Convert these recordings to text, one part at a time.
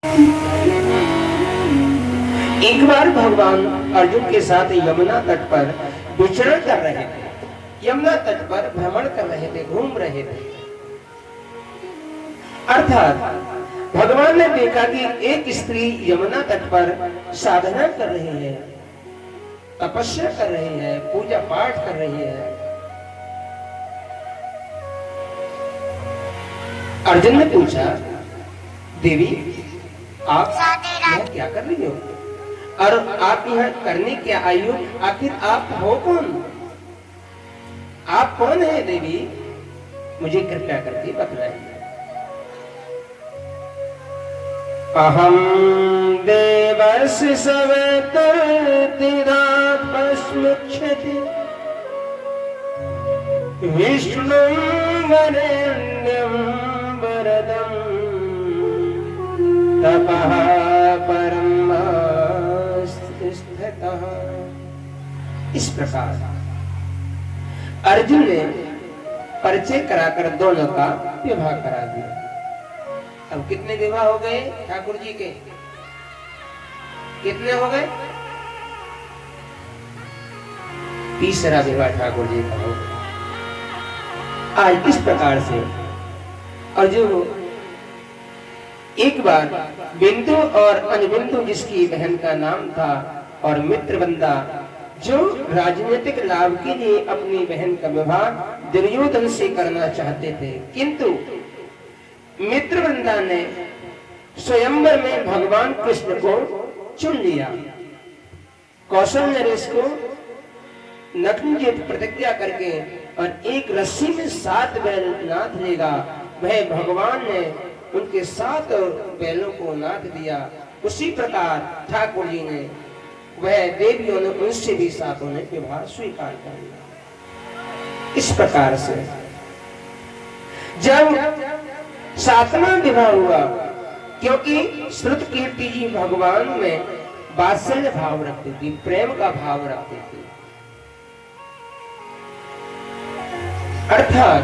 एक बार भगवान अर्जुन के साथ यमुना तट पर विचरण कर रहे थे। यमुना तट पर भ्रमण कर रहे थे, घूम रहे थे। अर्थात भगवान ने देखा कि एक स्त्री यमुना तट पर साधना कर रही है, तपस्या कर रही है, पूजा पाठ कर रही है। अर्जुन ने पूछा, देवी आप यहाँ क्या कर रही हो और आप यहाँ करने क्या आई हो? आखिर आप हो कौन? आप कौन है देवी? मुझे कृपया करके बतलाइए। अहम देवस्य सवेतर्तिरात् पश्मुच्छति विष्णुं वरेण्यं वरदं तपः परम स्थितः। इस प्रकार अर्जुन ने परिचय कराकर दोनों का विवाह करा दिया। अब कितने विवाह हो गए ठाकुर जी के? कितने हो गए? तीसरा विवाह ठाकुर जी का हो गया। आज इस प्रकार से अर्जुन एक बार बिंदु और अनुबिंदु जिसकी बहन का नाम था और मित्रवंदा जो राजनीतिक लाभ के लिए अपनी बहन का विवाह दुर्योधन से करना चाहते थे, किंतु मित्रवंदा ने स्वयंवर में भगवान कृष्ण को चुन लिया। कौशल नरेश को नग्न की प्रतिज्ञा करके और एक रस्सी में 7 बैल नाथ लेगा, वह भगवान ने उनके 7 बैलों को नाथ दिया। उसी प्रकार ठाकुर जी ने, वह देवियों ने, उनसे भी 7 ने विवाह स्वीकार कर लिया। इस प्रकार से जब 7वां विवाह हुआ, क्योंकि श्रुत कीर्ति जी भगवान में वात्सल्य भाव रखती थी, प्रेम का भाव रखती थी। अर्थात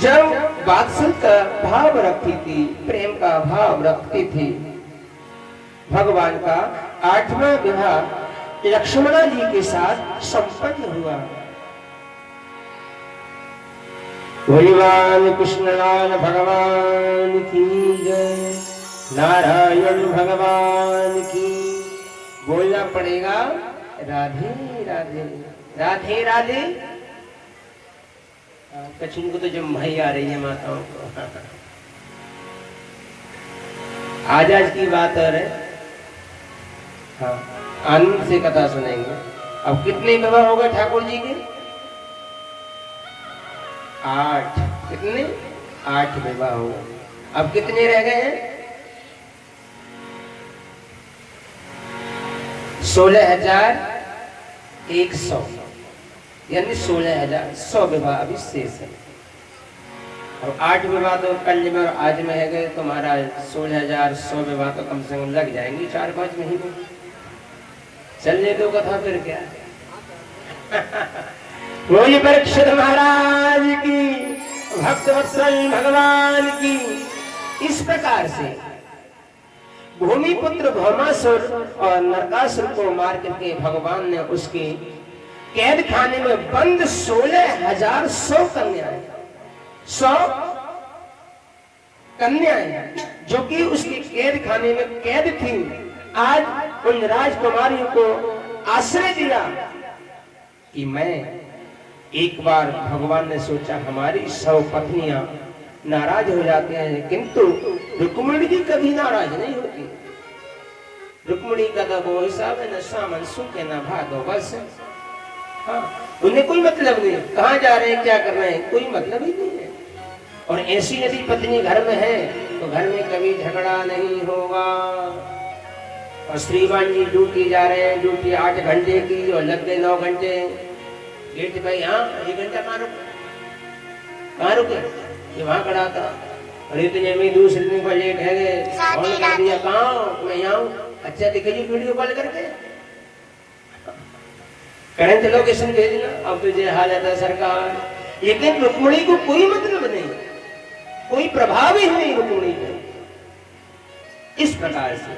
जब वात्सल्य का भाव रखती थी, प्रेम का भाव रखती थी, भगवान का 8वां विवाह लक्ष्मणा जी के साथ संपन्न हुआ। भगवान कृष्णलाल भगवान की जय, नारायण भगवान की। बोलना पड़ेगा राधे राधे राधे राधे। कछुन को तो जब भाई आ रही है माताओं को। आज की बात और है। हाँ, आनंद से कथा सुनेंगे। अब कितने विवाह हो गए ठाकुर जी के? 8। कितने? 8 विवाह हो गए। अब कितने रह गए हैं? 16,100, यानी 16,100 विवाह अभी शेष है। और 8 विवाह तो कल में और आज में है गए, तुम्हारा 16,100 विवाह तो कम से कम लग जाएंगे 4-5 महीने। चलने दो कथा, फिर क्या। बोलिए परीक्षित महाराज की, भक्त वत्सल भगवान की। इस प्रकार से भूमिपुत्र भौमासुर और नरकासुर को मार करके भगवान ने उसके कैद खाने में बंद 16,100 कन्याएं, 100 कन्याएं जो कि उसके कैद खाने में कैद थी, आज उन राजकुमारियों को आश्रय दिया। कि मैं एक बार भगवान ने सोचा हमारी 100 पत्नियां नाराज हो जाते हैं, किंतु रुक्मिणी जी कभी नाराज नहीं होती। रुक्मिणी का तो वो हिसाब है, न सामन सुखे न भागो बस। हाँ, उन्हें कोई मतलब नहीं कहाँ जा रहे हैं, क्या कर रहे हैं, कोई मतलब ही नहीं है। और ऐसी यदि पत्नी घर में है तो घर में कभी झगड़ा नहीं होगा। और श्रीमान जी ड्यूटी जा रहे हैं, ड्यूटी 8 घंटे की और लग गए 9 घंटे। गेट भाई हाँ 1 घंटा कहाँ रुके, ये वहां खड़ा था। और इतने में दूसरे दिन को लेट है, फोन कर दिया, कहाँ मैं यहाँ हूँ। अच्छा दिखेगी वीडियो कॉल करके, करंट लोकेशन भेजना। अब तुझे हालत है सरकार। लेकिन रुक्मिणी को कोई मतलब नहीं, कोई प्रभाव ही नहीं रुक्मिणी प्रकार से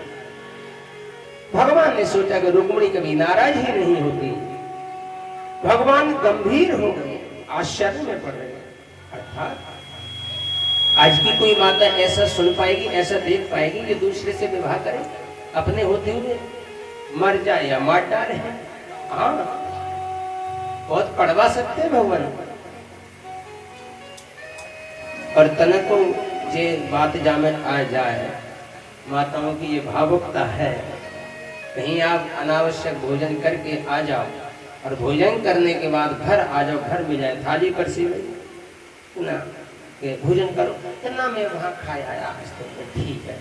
भगवान ने सोचा कि रुक्मिणी कभी नाराज ही नहीं होती। भगवान गंभीर हो गए, आश्चर्य में पड़ रहे। अर्थात आज की कोई माता ऐसा सुन पाएगी, ऐसा देख पाएगी कि दूसरे से विवाह करे, अपने होते हुए मर जाए या मार डाले? हाँ, बहुत पढ़वा सकते हैं भगवान। और तनको जे बात जामे आ जाए, माताओं की ये भावुकता है, कहीं आप अनावश्यक भोजन करके आ जाओ और भोजन करने के बाद घर आ जाओ, घर में जाए थाली परसी में ना कि भोजन करो, ना मैं वहाँ खाया आया आज तो ठीक है,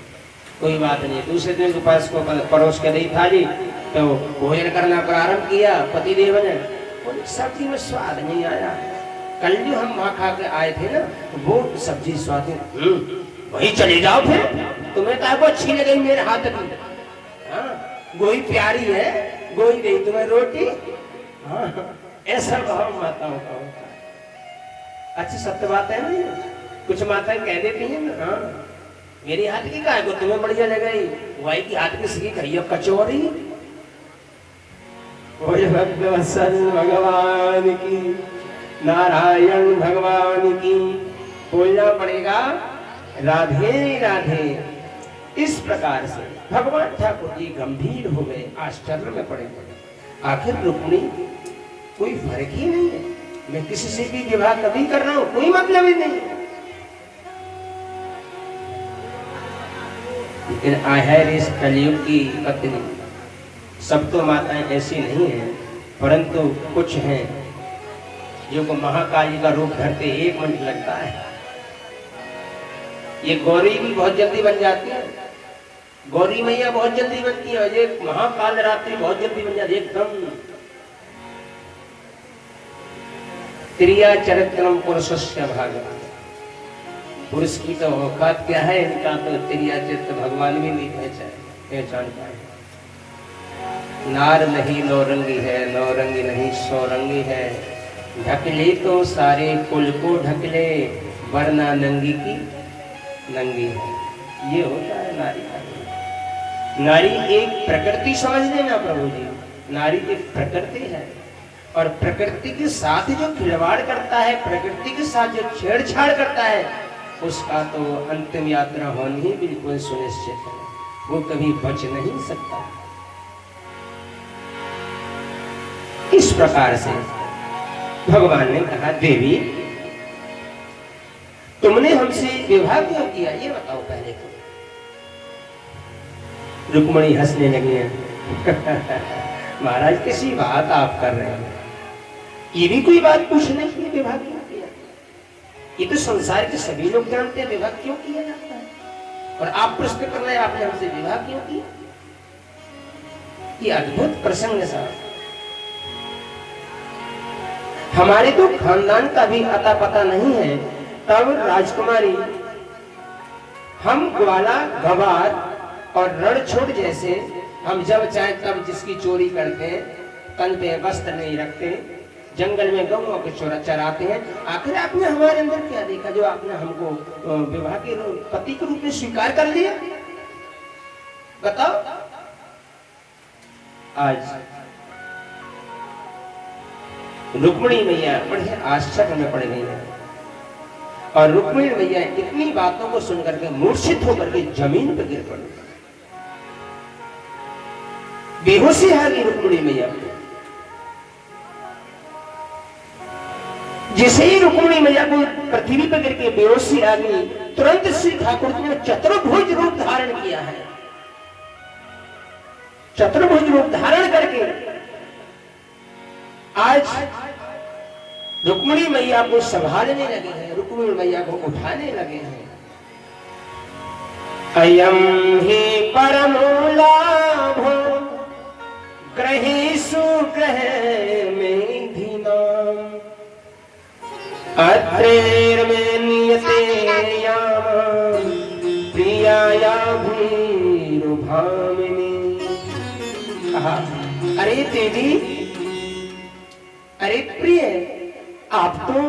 कोई बात नहीं। दूसरे दिन के पास को परोस के दी थाली, तो भोजन करना प्रारंभ किया, पति देव ने सब्जी में स्वाद नहीं आया। कल जो हम वहाँ खा के आए थे ना, वो सब्जी स्वाद, वही चले जाओ फिर, तुम्हें तो अच्छी लगी मेरे हाथ की। हाँ, गोई प्यारी है, गोई गई तुम्हें रोटी। हाँ, ऐसा भाव माताओं का होता है। अच्छी सत्य बात है ना, कुछ माताएं कह देती हैं ना, हाँ मेरी हाथ की काय को तुम्हें बढ़िया लगाई, वही की हाथ की सीखी खाई कचौरी। भगवान की, नारायण भगवान की बोलना पड़ेगा राधे राधे। इस प्रकार से भगवान ठाकुर जी गंभीर हो गए, आश्चर्य में पड़े गए। आखिर रुक्मिणी कोई फर्क ही नहीं है, मैं किसी से भी विवाह कभी कर रहा हूं, कोई मतलब ही नहीं। लेकिन आहेर इस कलयुग की पत्नी, सब तो माताएं ऐसी नहीं है, परंतु कुछ हैं जो को महाकाली का रूप धरते 1 मिनट लगता है। ये गौरी भी बहुत जल्दी बन जाती है, गौरी मैया बहुत जल्दी बनती है, ये महाकाल रात्रि बहुत जल्दी बन जाती है एकदम। त्रिया चरित्रम पुरुषस्य भागा, पुरुष की तो औकात क्या है, इनका तो त्रिया चरित्र भगवान भी नहीं पहचान पाए। नार नहीं नौरंगी है, नौरंगी नहीं सौरंगी है, ढकले तो सारे कुल को ढकले, वरना नंगी की नंगी है। ये होता है नारी का। नारी एक प्रकृति समझ लेना प्रभु जी, नारी एक प्रकृति है, और प्रकृति के साथ जो खिलवाड़ करता है, प्रकृति के साथ जो छेड़छाड़ करता है, उसका तो अंतिम यात्रा होनी ही बिल्कुल सुनिश्चित है, वो कभी बच नहीं सकता। इस प्रकार से भगवान ने कहा, देवी तुमने हमसे विवाह क्यों किया, ये बताओ पहले तो। रुक्मिणी हंसने लगी है। महाराज किसी बात आप कर रहे हैं, ये भी कोई बात पूछने की, विवाह क्यों किया? ये तो संसार के सभी लोग जानते हैं विवाह क्यों किया जाता है, और आप प्रश्न कर रहे हैं आपने हमसे विवाह क्यों किया? ये अद्भुत प्रसंग साहब। हमारे तो खानदान का भी अता पता नहीं है, तब राजकुमारी हम ग्वाला, गवार और रणछोड़ जैसे, हम जब चाहे तब जिसकी चोरी करते हैं, तन पे वस्त्र नहीं रखते, जंगल में गौओं को चराते हैं। आखिर आपने हमारे अंदर क्या देखा जो आपने हमको विवाह के पति के रूप में स्वीकार कर लिया? बताओ। आज रुक्मिणी मैया बड़े आश्चर्य में पड़ गई है, और रुक्मिणी मैया इतनी बातों को सुनकर के मूर्छित होकर के जमीन पर गिर पड़ी, बेहोशी आ गई रुक्मिणी मैया। जैसे ही रुक्मिणी मैया को पृथ्वी पर गिर के बेहोशी आ गई, तुरंत श्री ठाकुर जी ने चतुर्भुज रूप धारण किया है। चतुर्भुज रूप धारण करके आज रुक्मिणी मैया को संभालने लगे हैं, रुक्मिणी मैया को उठाने लगे हैं। अयम ही परमो लाभो ग्रहेषु ग्रह में धीनाम, अत्रेर में नियते याम प्रियाया भीरु भामिनी। कहा, अरे देवी, अरे प्रिय, आप तो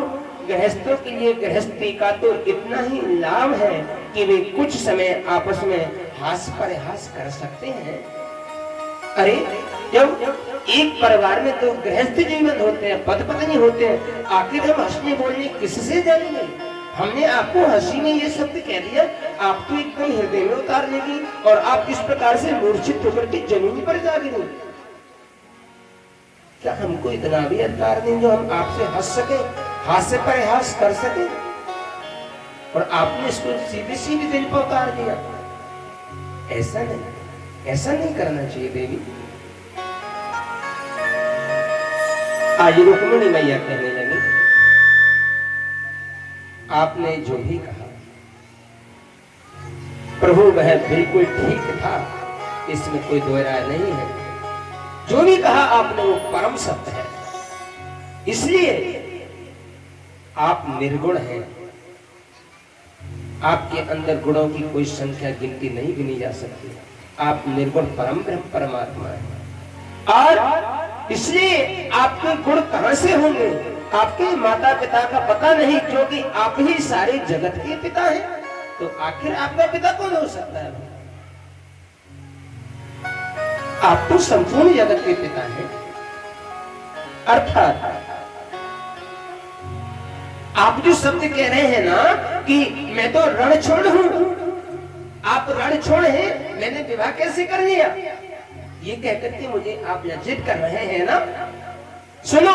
गृहस्थों के लिए गृहस्थी का तो इतना ही लाभ है कि वे कुछ समय आपस में हास परिहास कर सकते हैं? अरे जब एक परिवार में तो गृहस्थ जीवन होते हैं, पति पत्नी होते हैं, आखिर हम हंसने बोलने किससे जाएंगे? हमने आपको हंसी में ये शब्द कह दिया, आप तो एकदम हृदय में उतार लेगी और आप किस प्रकार से मूर्छित होकर के जमीन पर जा गिरी। क्या हमको इतना भी अधिकार नहीं जो हम आपसे हंस सके, हास्य परिहास कर सके? और आपने इसको सीधे सीधे दिल पर उतार दिया। ऐसा नहीं करना चाहिए देवी। आज रुक्मिणी मैया कहने लगी, आपने जो भी कहा प्रभु वह बिल्कुल ठीक था, इसमें कोई दो राय नहीं है। जो भी कहा आपने वो परम सत्य है। इसलिए आप निर्गुण हैं, आपके अंदर गुणों की कोई संख्या गिनती नहीं गिनी जा सकती। आप निर्गुण परम ब्रह्म परमात्मा हैं और इसलिए आपके गुण कहां से होंगे? आपके माता पिता का पता नहीं, क्योंकि आप ही सारे जगत के पिता हैं। तो आखिर आपका पिता कौन हो सकता है? आप तो संपूर्ण जगत के पिता हैं। अर्थात आप जो शब्द कह रहे हैं ना कि मैं तो रणछोड़ हूं, आप रणछोड़ हैं, मैंने विवाह कैसे कर लिया, ये कहकर के मुझे आप लज्जित कर रहे हैं ना। सुनो,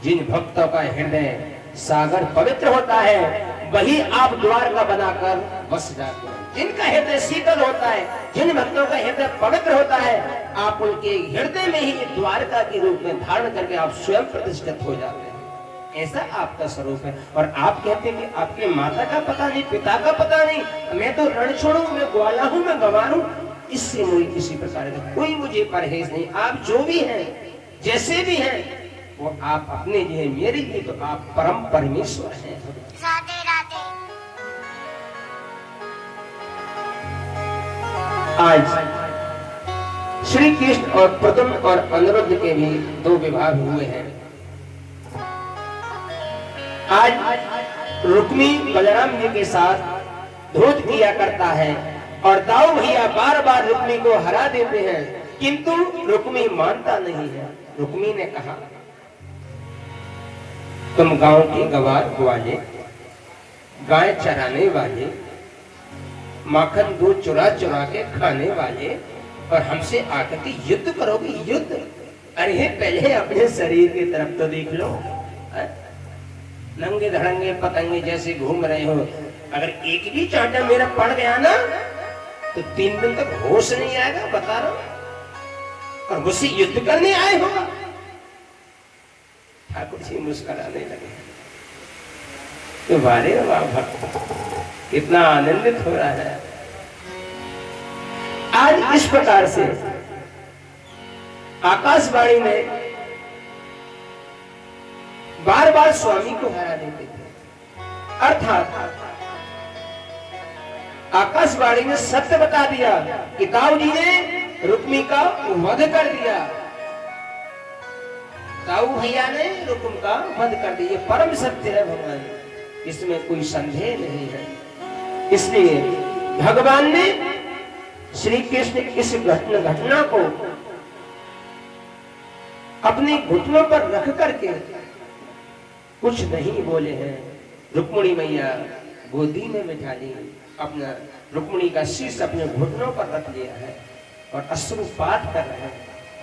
जिन भक्तों का हृदय सागर पवित्र होता है वही आप द्वार का बनाकर बस जाते हैं। जिनका हृदय शीतल होता है, जिन भक्तों का हृदय पवित्र होता है, आप उनके हृदय में ही द्वारका के रूप में धारण करके आप स्वयं प्रतिष्ठित हो जाते हैं। ऐसा आपका स्वरूप है। और आप कहते हैं कि आपके माता का पता नहीं, पिता का पता नहीं, मैं तो रणछोड़ हूं, मैं ग्वाला हूं, मैं गंवार हूं, इससे मुझे किसी प्रकार का कोई मुझे परहेज नहीं। आप जो भी हैं, जैसे भी हैं, वो आप अपने लिए, मेरे लिए तो आप परम परमेश्वर हैं। राधे राधे। आज श्री कृष्ण और प्रद्युम्न और अनिरुद्ध के भी दो विवाह हुए हैं। आज रुक्मी बलराम जी के साथ धोध किया करता है और दाऊ भैया बार बार रुक्मी को हरा देते हैं, किंतु रुक्मी मानता नहीं है। रुक्मी ने कहा, तुम गांव के गवार ग्वाले, गाय चराने वाले, माखन दूध चुरा चुरा के खाने वाले, और हमसे आकर के युद्ध करोगे? युद्ध? अरे पहले अपने शरीर की तरफ तो देख लो। नंगे धड़ंगे पतंगे जैसे घूम रहे हो। अगर एक भी चांटा मेरा पड़ गया ना तो 3 दिन तक होश नहीं आएगा, बता रहा हूं। और मुझसे युद्ध करने आए हो? ठाकुर जी मुस्कुराने लगे। तो वारे वाह भक्त, कितना आनंदित हो रहा है। आज इस प्रकार से आकाशवाणी में बार बार स्वामी को हरा देते थे। अर्थात आकाशवाणी ने सत्य बता दिया कि ताऊ जी ने रुक्मी का वध कर दिया, ताऊ भैया ने रुक्म का वध कर दिया। ये परम सत्य है भगवान, इसमें कोई संदेह नहीं है। इसलिए भगवान ने श्री कृष्ण इस घटना को अपने घुटनों पर रख करके कुछ नहीं बोले हैं। रुक्मिणी मैया गोदी में बिठा ली, अपना रुक्मिणी का शीश अपने घुटनों पर रख लिया है और अश्रुपात कर रहे हैं,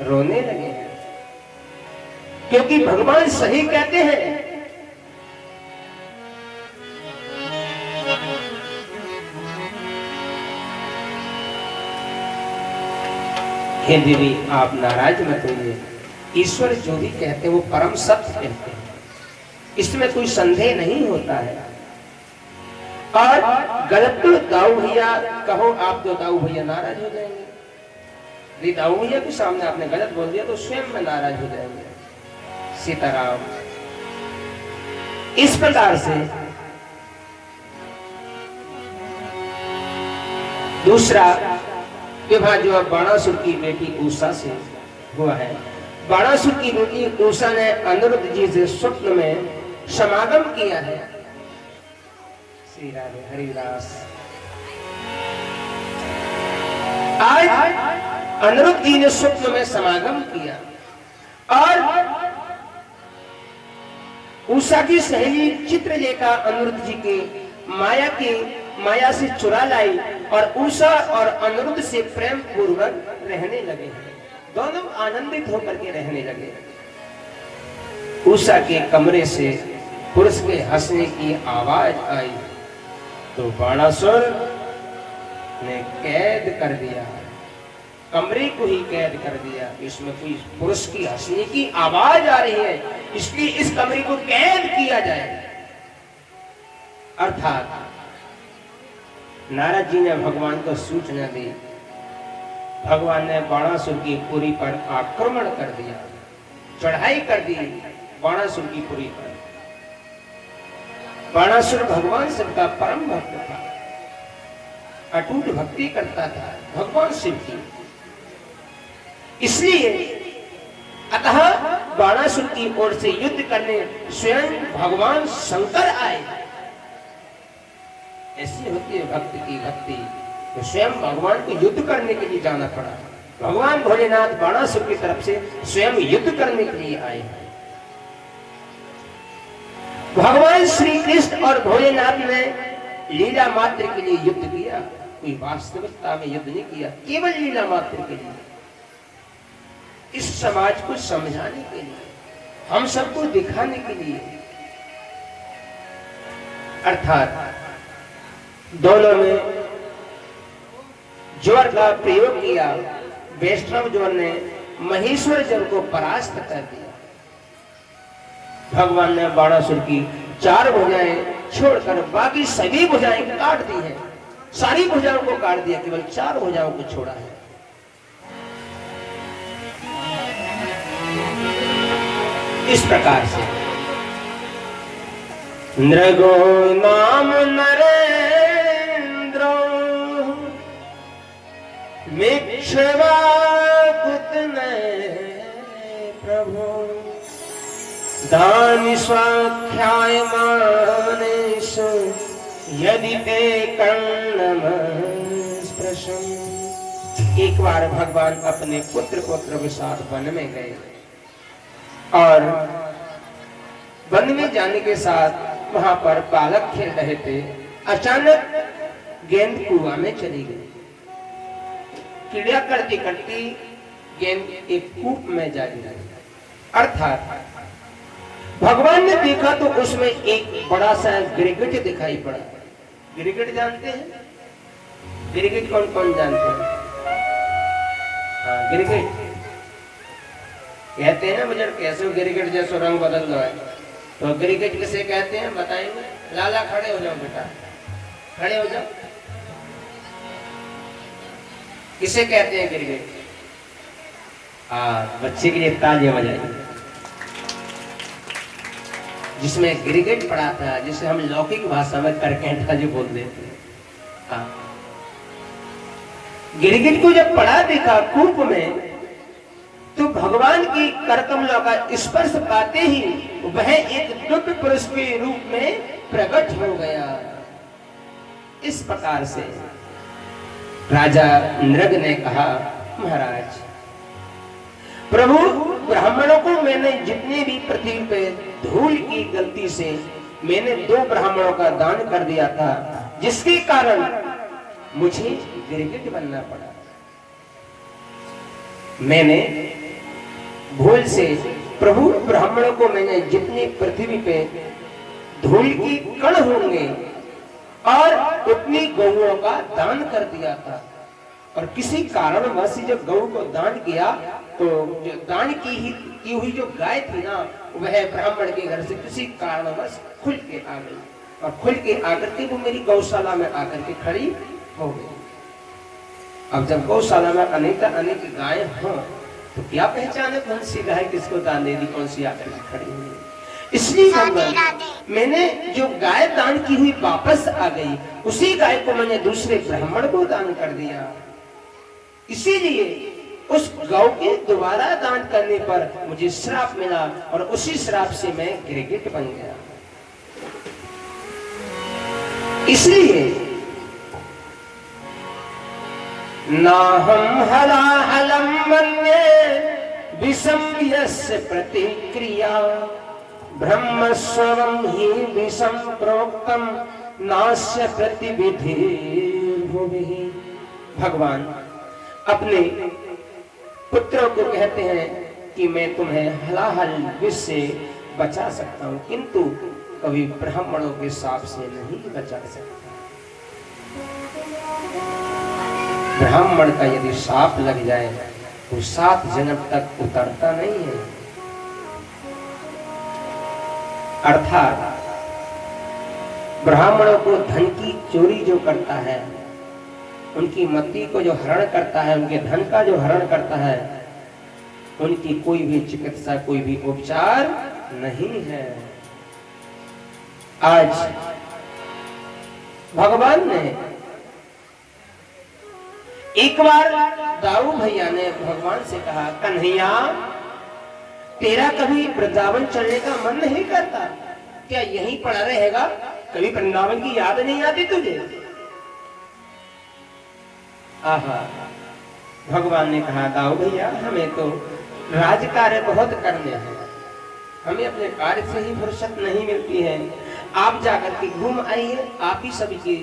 रोने लगे हैं, क्योंकि भगवान सही कहते हैं। हे देवी, आप नाराज मत होइए। ईश्वर जो भी कहते हैं वो परम सत्य कहते हैं, इसमें कोई संदेह नहीं होता है। और गलत तो दाऊ भैया कहो आप, तो दाऊ भैया नाराज हो जाएंगे। यदि दाऊ भैया के सामने आपने गलत बोल दिया तो स्वयं में नाराज हो जाएंगे। सीताराम। इस प्रकार से दूसरा विवाह जो बाणासुर की बेटी उषा से हुआ है। बाणासुर की बेटी उषा ने अनिरुद्ध जी से स्वप्न में समागम किया है। श्री राधे हरिदास। आज अनिरुद्ध जी ने स्वप्न में समागम किया और उषा की सहेली चित्रलेखा अनिरुद्ध जी के माया से चुरा लाई और उषा और अनिरुद्ध से प्रेम पूर्वक रहने लगे। दोनों आनंदित होकर के रहने लगे। उषा के कमरे से पुरुष के हंसने की आवाज आई तो बाणासुर ने कैद कर दिया, कमरे को ही कैद कर दिया। इसमें कोई पुरुष की हंसने की आवाज आ रही है, इसलिए इस कमरे को कैद किया जाए। अर्थात नारद जी ने भगवान को सूचना दी। भगवान ने बाणासुर की पुरी पर आक्रमण कर दिया, चढ़ाई कर दी बाणासुर की पुरी पर। बाणासुर भगवान शिव का परम भक्त था, अटूट भक्ति करता था भगवान शिव की। इसलिए अतः बाणासुर की ओर से युद्ध करने स्वयं भगवान शंकर आए। ऐसी होती है भक्त की भक्ति, तो स्वयं भगवान को युद्ध करने के लिए जाना पड़ा। भगवान भोलेनाथ बाणासुर की तरफ से स्वयं युद्ध करने के लिए आए। भगवान श्री कृष्ण और भोलेनाथ ने लीला मात्र के लिए युद्ध किया, कोई वास्तविकता में युद्ध नहीं किया, केवल लीला मात्र के लिए, इस समाज को समझाने के लिए, हम सबको दिखाने के लिए। अर्थात दोनों में जोर का प्रयोग किया। वैष्णव जोर ने महेश्वर जोर को परास्त कर दिया। भगवान ने बाणासुर की 4 भुजाएं छोड़कर बाकी सभी भुजाएं काट दी हैं। सारी भुजाओं को काट दिया, केवल 4 भुजाओं को छोड़ा है। इस प्रकार से नृगो नाम नरेंद्र मिक्षवाकुतने प्रभु दानि स्वाख्याय मानेश यदि ते कर्णम स्पृशं। एक बार भगवान अपने पुत्र के साथ वन में गए और वन में जाने के साथ वहां पर बालक खेल रहे थे। अचानक गेंद कुआं में चली गई। क्रीड़ा करती करती गेंद एक कूप में जा गिरी। अर्थात भगवान ने देखा तो उसमें एक बड़ा सा गिरगिट दिखाई पड़ा। गिरगिट जानते हैं? गिरगिट कौन कौन जानते हैं? हाँ, गिरगिट कहते हैं ना बुजुर्ग, कैसे गिरगिट जैसे रंग बदल दो है। तो गिरगिट किसे कहते हैं बताएंगे? लाला खड़े हो जाओ बेटा, खड़े हो जाओ। किसे कहते हैं गिरगिट? बच्चे के लिए तालियां बजाइए। जिसमें गिरगिट पड़ा था, जिसे हम लौकिक भाषा में करकेंटा जो बोल देते हैं। गिरगिट को जब पड़ा देखा कूप में, तो भगवान की करकमलों का स्पर्श पाते ही वह एक दिव्य पुरुष के रूप में प्रकट हो गया। इस प्रकार से राजा नृग ने कहा, महाराज प्रभु, ब्राह्मणों को मैंने जितने भी पृथ्वी पे धूल की गलती से मैंने 2 ब्राह्मणों का दान कर दिया था, जिसके कारण मुझे गिरगिट बनना पड़ा। मैंने भूल से प्रभु ब्राह्मणों को मैंने जितनी पृथ्वी पे धूल की कण होंगे और उतनी गौओं का दान कर दिया था। और किसी कारणवश जब गौ को दान किया तो जो दान की हुई जो गाय थी ना, वह ब्राह्मण के घर से किसी कारणवश खुल के आ गई और खुल के आकर के वो मेरी गौशाला में आकर के खड़ी हो गई। अब जब गौशाला में अनेक गाय हों तो क्या पहचाने कौन सी गाय किसको दान दे दी, कौन सी आकर के खड़ी हुई। इसलिए मैंने जो गाय दान की हुई वापस आ गई, उसी गाय को मैंने दूसरे ब्राह्मण को दान कर दिया। इसीलिए उस गौ के दोबारा दान करने पर मुझे श्राप मिला और उसी श्राप से मैं गिरगिट बन गया। इसलिए नाहं हलाहलं मन्ये विषम यस्य प्रतिक्रिया ब्रह्मस्वं हि विषम प्रोक्तम नास्य प्रतिविधि भुवि। भगवान अपने पुत्रों को कहते हैं कि मैं तुम्हें हलाहल विष से बचा सकता हूं, किंतु कभी ब्राह्मणों के शाप से नहीं बचा सकता। ब्राह्मण का यदि शाप लग जाए तो 7 जन्म तक उतरता नहीं है। अर्थात ब्राह्मणों को धन की चोरी जो करता है, उनकी मति को जो हरण करता है, उनके धन का जो हरण करता है, उनकी कोई भी चिकित्सा, कोई भी उपचार नहीं है। आज भगवान ने एक बार दाऊ भैया ने भगवान से कहा, कन्हैया तेरा कभी वृंदावन चलने का मन नहीं करता क्या? यहीं पड़ा रहेगा, कभी वृंदावन की याद नहीं आती तुझे? आहा, भगवान ने कहा, दाऊ भैया हमें तो राज कार्य बहुत करने हैं, हमें अपने कार्य से ही फुर्सत नहीं मिलती है। आप जाकर के घूम आइए, आप ही सभी की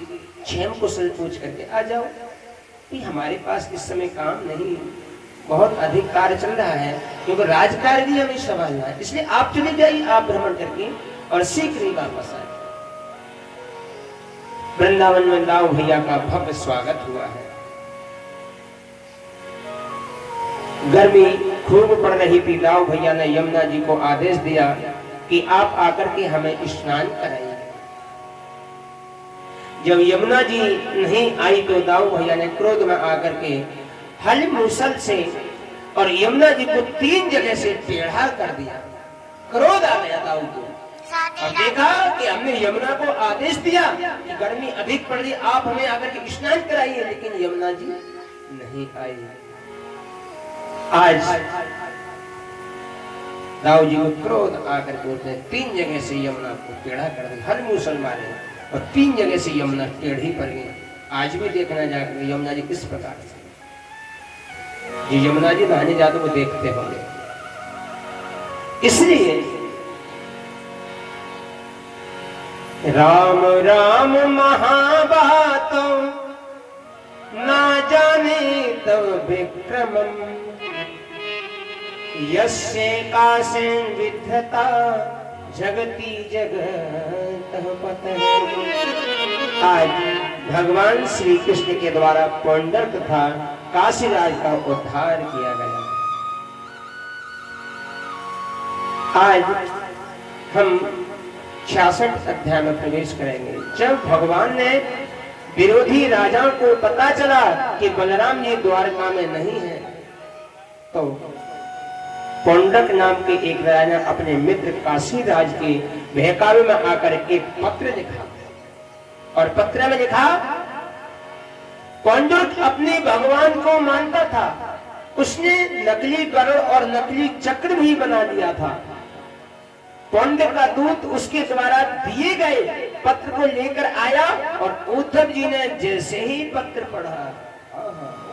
क्षेम कुशल पूछ करके आ जाओ। हमारे पास इस समय काम नहीं, बहुत अधिक कार्य चल रहा है, क्योंकि राज कार्य भी हमें संभालना है, इसलिए आप चले जाइए, आप भ्रमण करके और शीघ्र ही वापस आए। वृंदावन में दाऊ भैया का भव्य स्वागत हुआ है। गर्मी खूब पड़ रही थी। दाऊ भैया ने यमुना जी को आदेश दिया कि आप आकर के हमें स्नान कराइए। जब यमुना जी नहीं आई तो दाऊ भैया ने क्रोध में आकर के हल मुसल से और यमुना जी को 3 जगह से टेढ़ा कर दिया। क्रोध आ गया दाऊ को। अब देखा कि हमने यमुना को आदेश दिया कि गर्मी अधिक पड़ रही, आप हमें आकर के स्नान कराइए, लेकिन यमुना जी नहीं आई। आज दाऊ जी को क्रोध आकर के 3 जगह से यमुना को टेढ़ा कर दिया, हर मूसल मारे और 3 जगह से यमुना टेढ़ी पड़ गई। आज भी देखना जाकर यमुना जी किस प्रकार से, जो यमुना जी नहाने जाते वो देखते होंगे। इसलिए राम राम महाबातों ना जाने तव विक्रमम यस्य कासेन विद्धता जगती जगत पतन। आज भगवान श्री कृष्ण के द्वारा पौंडर तथा काशीराज का उद्धार किया गया। आज हम 66 अध्याय में प्रवेश करेंगे। जब भगवान ने विरोधी राजाओं को पता चला कि बलराम जी द्वारका में नहीं है, तो पौंडक नाम के एक राजा ने अपने मित्र काशीराज के बहकावे में आकर एक पत्र लिखा और पत्र में लिखा, पौंडक अपने भगवान को मानता था, उसने नकली गरुड़ और नकली चक्र भी बना दिया था। पौंडक का दूत उसके द्वारा दिए गए पत्र को लेकर आया और उद्धव जी ने जैसे ही पत्र पढ़ा,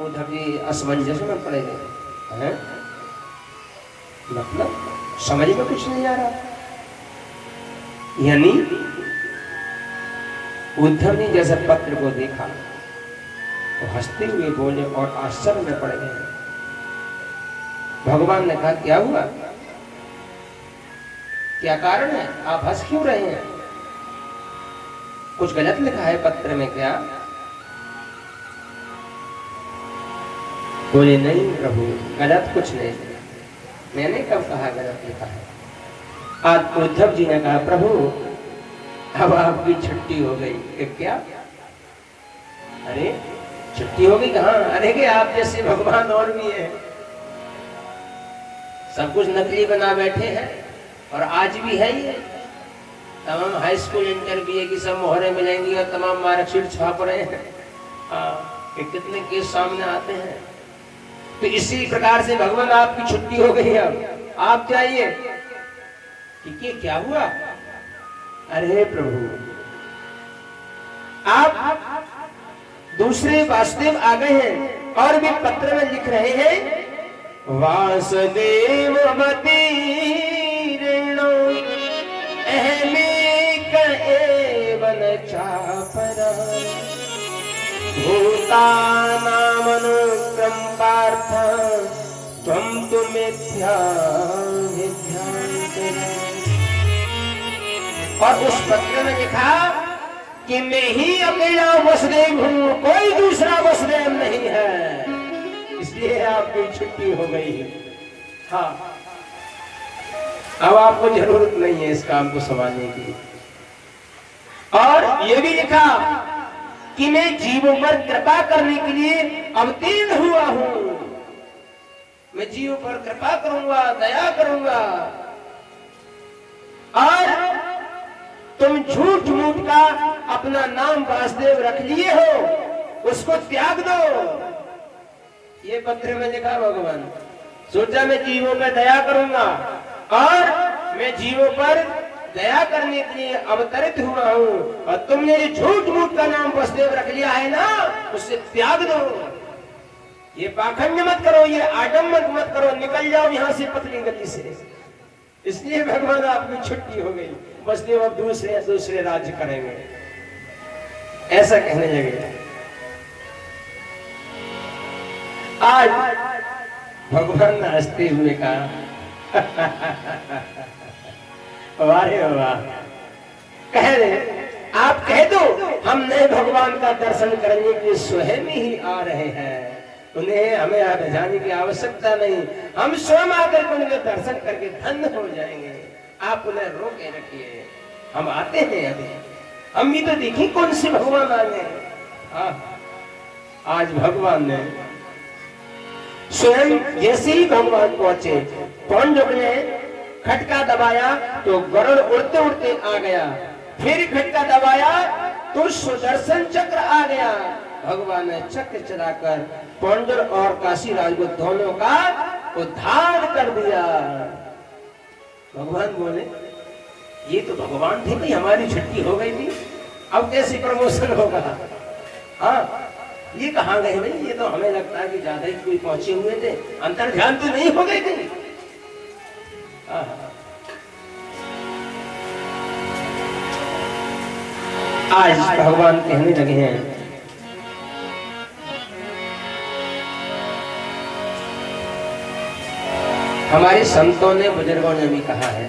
उद्धव जी असमंजस में पड़े गए। मतलब समझ में कुछ नहीं आ रहा। यानी उद्धव ने जैसे पत्र को देखा तो हंसते हुए बोले और आश्चर्य में पड़ गए। भगवान ने कहा, क्या हुआ, क्या कारण है, आप हंस क्यों रहे हैं? कुछ गलत लिखा है पत्र में क्या? बोले नहीं प्रभु, गलत कुछ नहीं, मैंने कब कहा गलत लिखा है। आज उद्धव जी ने कहा, प्रभु अब आपकी छुट्टी हो गई। क्या? अरे छुट्टी हो गई कहाँ? अरे कि आप जैसे भगवान और भी है, सब कुछ नकली बना बैठे हैं और आज भी है ये। तमाम हाई स्कूल इंटर बीए की सब मोहरें मिलेंगी और तमाम मार्कशीट छाप रहे हैं कि कितने केस सामने आते हैं। तो इसी प्रकार से भगवान आपकी छुट्टी हो गई, अब आप जाइए। कि क्या हुआ? अरे प्रभु, आप दूसरे वासुदेव आ गए हैं और भी पत्र में लिख रहे हैं, वासुदेव मतीरणो अहमेक एवन चापरा भूतानामनुक्रम पार्थ त्वं तु मिथ्या विद्यांतरा। और उस पत्र में लिखा कि मैं ही अकेला वसुदेव हूं, कोई दूसरा वसुदेव नहीं है, इसलिए आपकी छुट्टी हो गई है। हाँ, अब आपको जरूरत नहीं है इस काम को संभालने की। और ये भी लिखा कि मैं जीवों पर कृपा करने के लिए अवतीर्ण हुआ हूं, मैं जीवों पर कृपा करूंगा, दया करूंगा। और तुम झूठ मूठ का अपना नाम वासुदेव रख लिए हो, उसको त्याग दो। ये पत्र में लिखा भगवान। सोचा मैं जीवों पर दया करूंगा और मैं जीवों पर दया करने के लिए अवतरित हुआ हूं, और तुमने ये झूठ मूठ का नाम वासुदेव रख लिया है ना, उससे त्याग दो। ये पाखंड मत करो, ये आडम्बर मत करो, निकल जाओ यहां से पतली गली से। इसलिए भगवान आपकी छुट्टी हो गई, वासुदेव अब दूसरे राज्य करेंगे, ऐसा कहने लगे। आज भगवान ने हंसते हुए कहा, वारे वाह, कह रहे आप कह दो हम नए भगवान का दर्शन करने के लिए स्वयं ही आ रहे हैं, उन्हें हमें जाने की आवश्यकता नहीं, हम स्वयं आकर उनके दर्शन करके धन्य हो जाएंगे। आप उन्हें रोके रखिए, हम आते हैं अभी, हम भी तो देखी कौन से भगवान आ गए। आज भगवान ने स्वयं जैसे ही भगवान पहुंचे, पौंड्रक ने खटका दबाया तो गरुड़ उड़ते उड़ते आ गया, फिर खटका दबाया तो सुदर्शन चक्र आ गया। भगवान ने चक्र चलाकर पौंड्र और काशीराज को दोनों का उद्धार कर दिया। भगवान बोले, ये तो भगवान थे भाई, हमारी छुट्टी हो गई थी, अब कैसे प्रमोशन होगा। हाँ, ये कहाँ गए भाई, ये तो हमें लगता है कि ज्यादा ही कोई पहुंचे हुए थे, अंतर ध्यान तो नहीं हो गए थे। आज भगवान कहने लगे हैं, हमारे संतों ने, बुजुर्गों ने भी कहा है,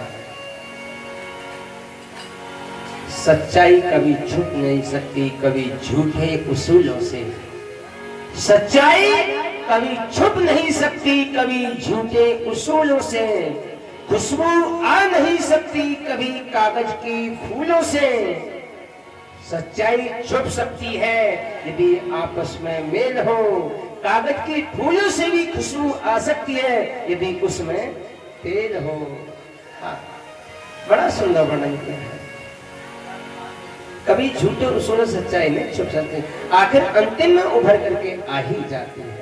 सच्चाई कभी छुप नहीं सकती कभी झूठे उसूलों से। सच्चाई कभी छुप नहीं सकती कभी झूठे उसूलों से। खुशबू आ नहीं सकती कभी कागज की फूलों से। सच्चाई छुप सकती है यदि आपस में मेल हो, कागज के फूलों से भी खुशबू आ सकती है यदि उसमें तेल हो। हाँ, बड़ा सुंदर वर्णन किया है। कभी झूठे उसूलों से सच्चाई नहीं छुप सकती, आखिर अंतिम में उभर करके आ ही जाती है।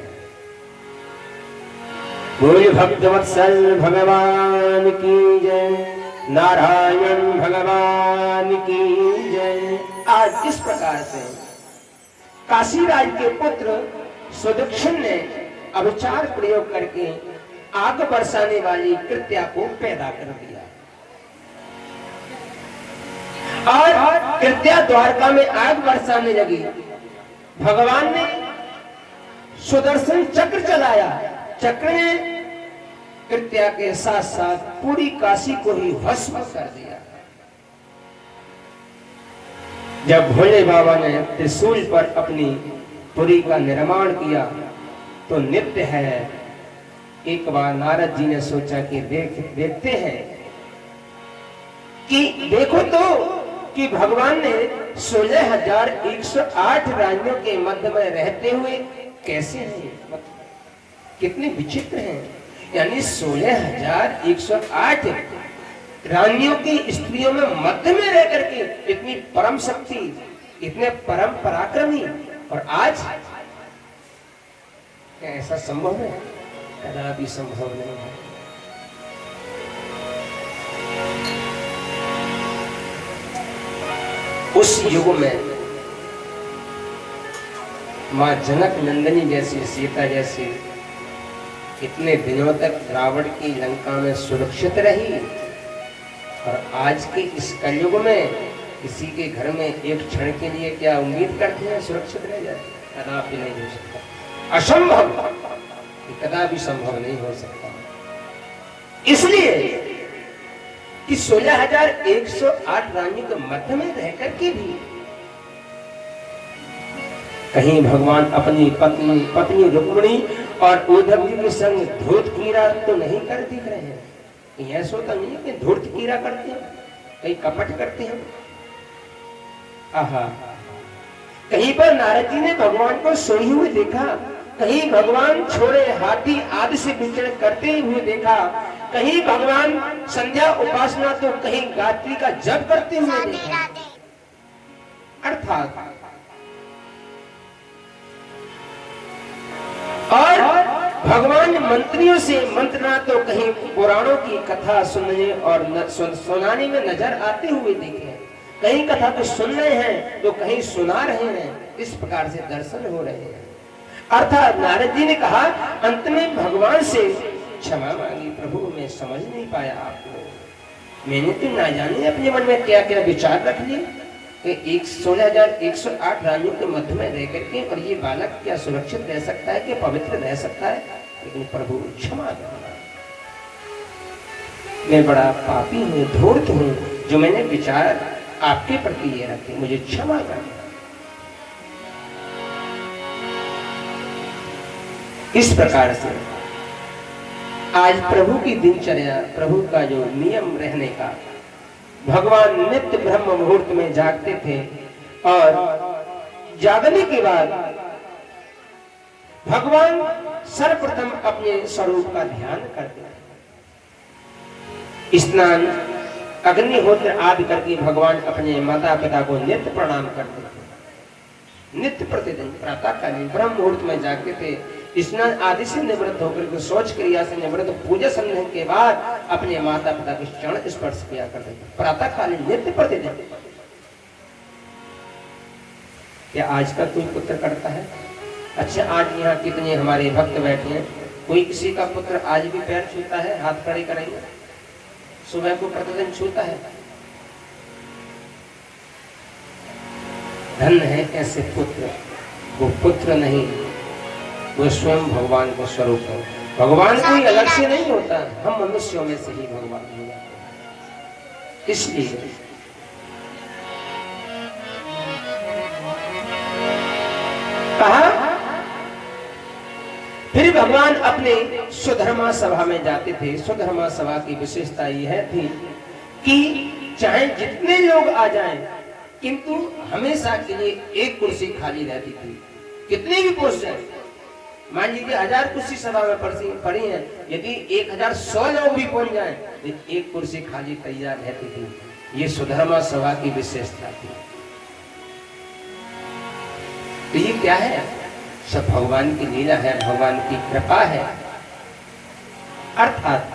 बोल भक्तवत्सल भगवान की जय, नारायण भगवान की जय। आज इस प्रकार से काशीराज के पुत्र सुदक्षिण ने अभिचार प्रयोग करके आग बरसाने वाली कृत्या को पैदा कर दिया, और कृत्या द्वारका में आग बरसाने लगी। भगवान ने सुदर्शन चक्र चलाया, चक्र ने कृत्या के साथ साथ पूरी काशी को ही भस्म कर दिया। जब भोले बाबा ने त्रिशूल पर अपनी पुरी का निर्माण किया तो नित्य है, एक बार नारद जी ने सोचा कि देखते हैं कि देखो तो कि भगवान ने 16,108 राज्यों के मध्य में रहते हुए कैसे हैं, कितने विचित्र हैं। यानी 16,108 रानियों की स्त्रियों में मध्य में रह करके इतनी परम शक्ति, इतने परम पराक्रमी, और आज क्या ऐसा संभव है? कदापि संभव नहीं है। उस युग में माँ जनक नंदिनी जैसी, सीता जैसी कितने दिनों तक रावण की लंका में सुरक्षित रही, और आज के इस कलयुग में किसी के घर में एक क्षण के लिए क्या उम्मीद करते हैं सुरक्षित रह जाए? कदापि नहीं हो सकता, असंभव, कदापि संभव नहीं हो सकता। इसलिए कि 16,108 रानियों के मध्य में रहकर के भी कहीं भगवान अपनी पत्नी रुक्मिणी और उद्धव जी के संग धूर्त कीड़ा तो नहीं कर दिख रहे हैं। कहीं ऐसा होता नहीं कि धूर्त कीड़ा करते हैं, कहीं कपट करते हैं। आहा, कहीं पर नारद जी ने भगवान को सोए हुए देखा, कहीं भगवान छोड़े हाथी आदि से विचरण करते हुए देखा, कहीं भगवान संध्या उपासना तो कहीं गायत्री का जप करते हुए देखा। अर्थात और भगवान मंत्रियों से मंत्रणा तो कहीं पुराणों की कथा सुनने और सुनाने में नजर आते हुए देखे, कहीं कथा तो सुन रहे हैं तो कहीं सुना रहे हैं। इस प्रकार से दर्शन हो रहे हैं। अर्थात नारद जी ने कहा, अंत में भगवान से क्षमा मांगी, प्रभु मैं समझ नहीं पाया आपको, मैंने तो ना जाने अपने मन में क्या क्या विचार रख लिए कि 16,108 रानियों के मध्य में रह करके और ये बालक क्या सुरक्षित रह सकता है, क्या पवित्र रह सकता है? लेकिन प्रभु क्षमा करना, मैं बड़ा पापी हूँ, धूर्त हूँ, जो मैंने विचार आपके प्रति ये रखे, मुझे क्षमा करना। इस प्रकार से आज प्रभु की दिनचर्या, प्रभु का जो नियम रहने का, भगवान नित्य ब्रह्म मुहूर्त में जागते थे और जागने के बाद भगवान सर्वप्रथम अपने स्वरूप का ध्यान करते थे। स्नान अग्निहोत्र आदि करके भगवान अपने माता पिता को नित्य प्रणाम करते थे। नित्य प्रतिदिन प्रातःकालीन ब्रह्म मुहूर्त में जागते थे, स्नान आदि से निवृत्त होकर के शौच क्रिया से निवृत्त पूजा संध्या के बाद अपने माता पिता के चरण स्पर्श किया करते थे प्रातःकालीन नित्य प्रतिदिन। क्या आज का कोई पुत्र करता है? अच्छा, आज यहाँ कितने हमारे भक्त बैठे हैं, कोई किसी का पुत्र आज भी पैर छूता है? हाथ खड़े करेंगे। सुबह को प्रतिदिन छूता है। धन्य है ऐसे पुत्र। वो पुत्र नहीं, वो स्वयं भगवान का स्वरूप है। भगवान कोई अलग से नहीं होता, हम मनुष्यों में से ही भगवान हो जाते हैं। इसलिए कहा, फिर भगवान अपने सुधर्मा सभा में जाते थे। सुधर्मा सभा की विशेषता यह थी कि चाहे जितने लोग आ जाएं, किंतु हमेशा के लिए एक कुर्सी खाली रहती थी। कितने भी पुरुष जाए, मान लीजिए 1000 कुर्सी सभा में पड़ी है, यदि 1100 लोग भी पहुंच जाएं तो एक कुर्सी खाली तैयार रहती थी। ये सुधर्मा सभा की विशेषता थी। तो ये क्या है? सब भगवान की लीला है, भगवान की कृपा है। अर्थात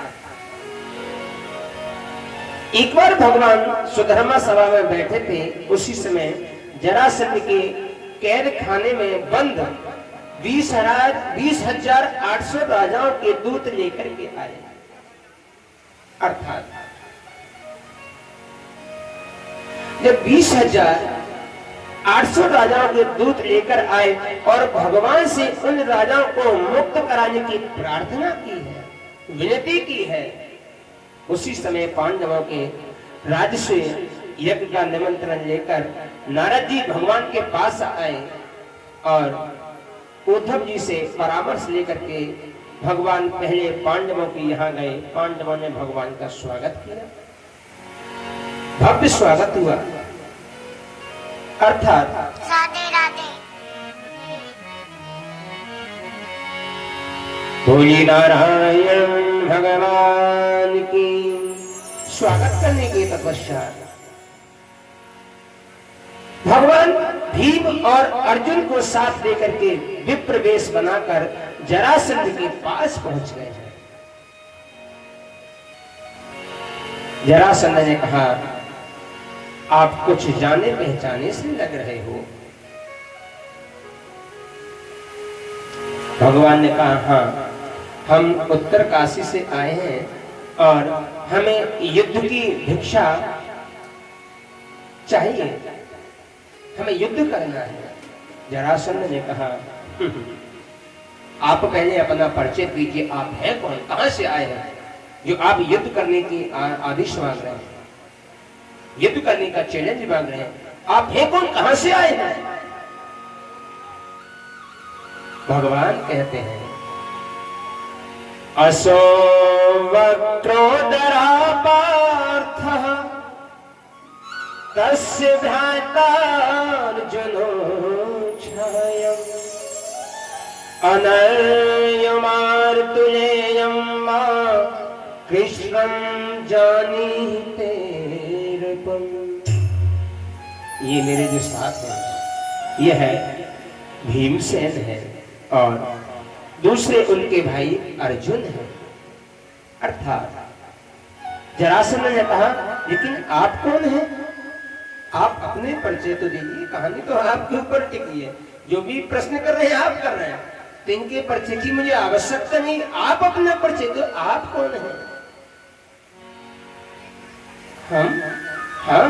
एक बार भगवान सुधर्मा सभा में बैठे थे, उसी समय जरासंध के कैद खाने में बंद 20,800 राजाओं के दूत लेकर के आए। अर्थात जब 20,800 राजाओं के दूत लेकर आए और भगवान से उन राजाओं को मुक्त कराने की प्रार्थना की है, विनती की है, उसी समय पांडवों के राजस्व यज्ञ का निमंत्रण लेकर नारद जी भगवान के पास आए और उद्धव जी से परामर्श लेकर के भगवान पहले पांडवों के यहाँ गए। पांडवों ने भगवान का स्वागत किया, भव्य स्वागत हुआ। अर्थात राधे राधे, बोली नारायण भगवान की। स्वागत करने के तपस्या भगवान भीम और अर्जुन को साथ लेकर के विप्र वेश बनाकर जरासंध के पास पहुंच गए हैं। जरासंध ने कहा, आप कुछ जाने पहचाने से लग रहे हो, भगवान ने कहा हाँ, हम उत्तर काशी से आए हैं और हमें युद्ध की भिक्षा चाहिए, हमें युद्ध करना है। जरासंध ने कहा आप पहले अपना परिचय दीजिए, आप हैं कौन, कहां से आए हैं जो आप युद्ध करने की आदेश मांग रहे हैं, युद्ध करने का चैलेंज मांग रहे हैं, आप हैं कौन, कहां से आए हैं। भगवान कहते हैं असो वक्रोदरा पार्थः तस्य भ्रातार्जुनो छायम् अनर्यमार्तुलेयं मा कृष्णं जानीते रूपम्। ये मेरे जो साथ है ये है भीमसेन है और दूसरे उनके भाई अर्जुन हैं। अर्थात जरासंध ने कहा लेकिन आप कौन हैं, आप अपने परिचय तो दीजिए, कहानी तो आपके ऊपर टिकी है, जो भी प्रश्न कर रहे हैं आप कर रहे हैं, तो इनके परिचय की मुझे आवश्यकता नहीं, आप अपना परिचय दो, आप कौन हैं। हम हाँ,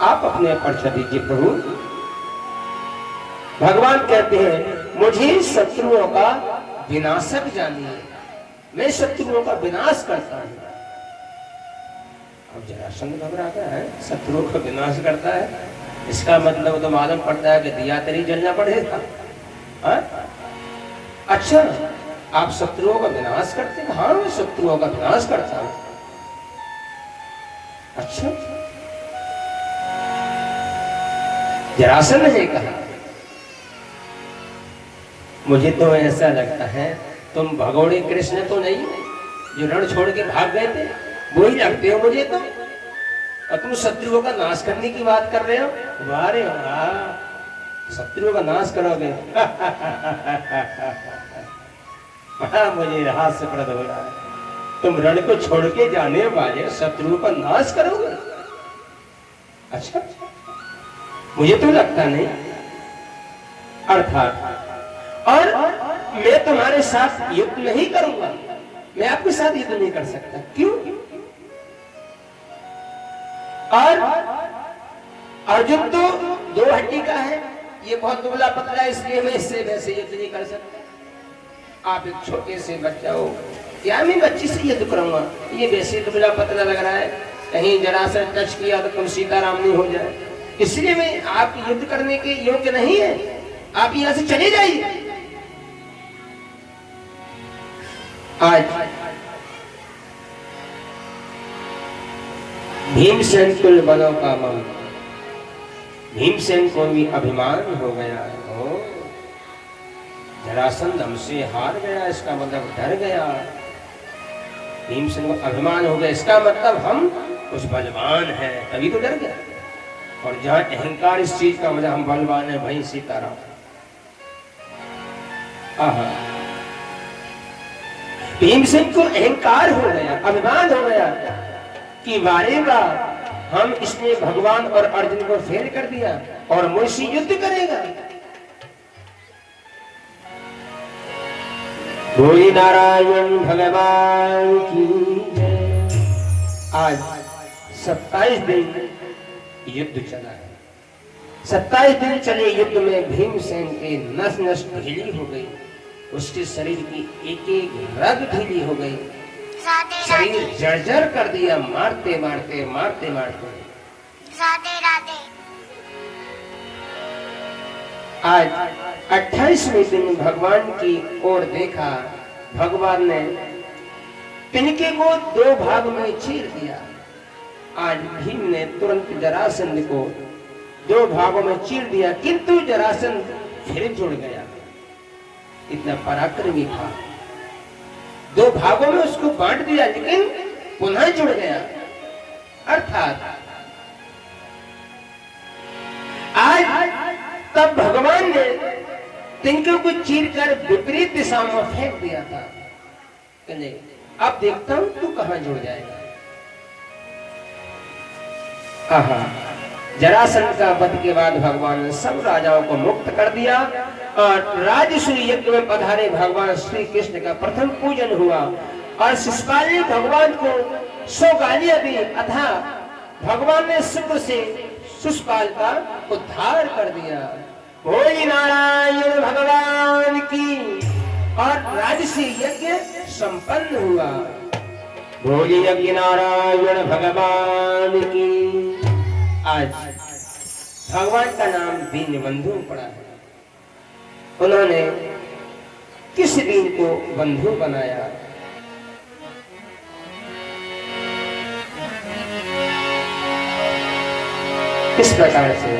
आप अपने परिचय दीजिए प्रभु। भगवान कहते हैं मुझे शत्रुओं का विनाशक जानिए, मैं शत्रुओं का विनाश करता हूं। अब जरासंध घबराता है, शत्रुओं का विनाश करता है, इसका मतलब तो मालूम पड़ता है कि दिया तेरी जलना पड़ेगा। अच्छा, आप शत्रुओं का विनाश करते हैं? हाँ, मैं शत्रुओं का विनाश करता हूं। अच्छा, जरासंध ने कहा मुझे तो ऐसा लगता है तुम भगोड़े कृष्ण तो नहीं जो रण छोड़ के भाग गए थे, वो ही लगते हो मुझे तो, और तुम शत्रुओं का नाश करने की बात कर रहे हो। वारे वाह, शत्रुओं का नाश करोगे मुझे हास्यप्रद हो रहा है, तुम रण को छोड़ के जाने वाले शत्रुओं का नाश करोगे। अच्छा, मुझे तो लगता नहीं। अर्थात और मैं तुम्हारे साथ युद्ध नहीं करूंगा, मैं आपके साथ युद्ध नहीं कर सकता। क्यों? और अर्जुन तो दो हड्डी का है, ये बहुत दुबला पतला है, इसलिए मैं इससे वैसे युद्ध नहीं कर सकता। आप एक छोटे से बच्चा हो, या मैं बच्ची से युद्ध करूंगा, ये वैसे दुबला पतला लग रहा है, कहीं जरा सा टच किया तो तुम सीताराम नहीं हो जाए, इसलिए मैं आप युद्ध करने के योग्य नहीं है, आप यहां से चले जाइए। आज भीमसेन कुल बलों का मन, भीमसेन को भी अभिमान हो गया। ओ, जरासंध हमसे हार गया, इसका मतलब डर गया। भीमसेन को अभिमान हो गया, इसका मतलब हम कुछ बलवान हैं, तभी तो डर गया। और जहां अहंकार इस चीज का मतलब हम बलवान है, वहीं सीताराम। भीमसेन को अहंकार हो गया, अभिमान हो गया कि वारेगा हम, इसने भगवान और अर्जुन को फेल कर दिया और मुझसे युद्ध करेगा। बोली नारायण भगवान की जय। आज 27 दिन युद्ध चला है, 27 दिन चले युद्ध में भीमसेन के नस नस ढीली हो गई, उसके शरीर की एक एक रग ढीली हो गई, शरीर जर्जर कर दिया, मारते मारते मारते मारते। राधे राधे। आज 28वें दिन भगवान की ओर देखा, भगवान ने तिनके को 2 भाग में चीर दिया। आज भीम ने तुरंत जरासंध को 2 भागों में चीर दिया, किंतु जरासंध फिर जुड़ गया, इतना पराक्रमी था। 2 भागों में उसको बांट दिया, लेकिन पुनः जुड़ गया। अर्थात आज तब भगवान ने तिनके को चीरकर विपरीत दिशा में फेंक दिया था। अब देखता हूं तू कहां जुड़ जाएगा। जरासंध का वध के बाद भगवान ने सब राजाओं को मुक्त कर दिया और राजसूय यज्ञ में पधारे भगवान श्री कृष्ण का प्रथम पूजन हुआ और शिशुपाल ने भगवान को 100 गालियां दी, अथा भगवान ने शुक्र से शिशुपाल का उद्धार कर दिया। बोली नारायण भगवान की। और राजसूय यज्ञ संपन्न हुआ। बोली यज्ञ नारायण भगवान की। आज भगवान का नाम दीनबंधु पड़ा है। उन्होंने किस दीन को बंधु बनाया? किस प्रकार से?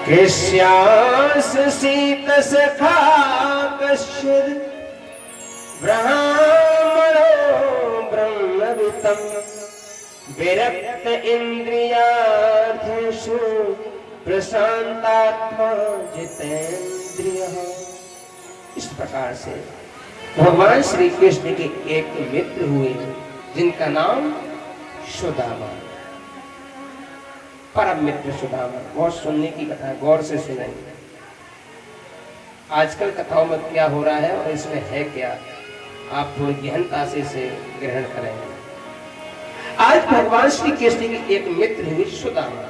कृष्यास शीत सखा कश्चिद ब्राह्मणो ब्रह्मवितम विरक्त इंद्रियार्थेषु प्रशांतात्मा जितेंद्रियः। इस प्रकार से भगवान श्री कृष्ण के एक मित्र हुए जिनका नाम सुदामा, परम मित्र सुदामा। बहुत सुनने की कथा है, गौर से सुनेंगे। आजकल कथाओं में क्या हो रहा है और इसमें है क्या, आप थोड़ी गहनता से इसे ग्रहण करेंगे। आज भगवान श्री कृष्ण के एक मित्र हुए सुदामा।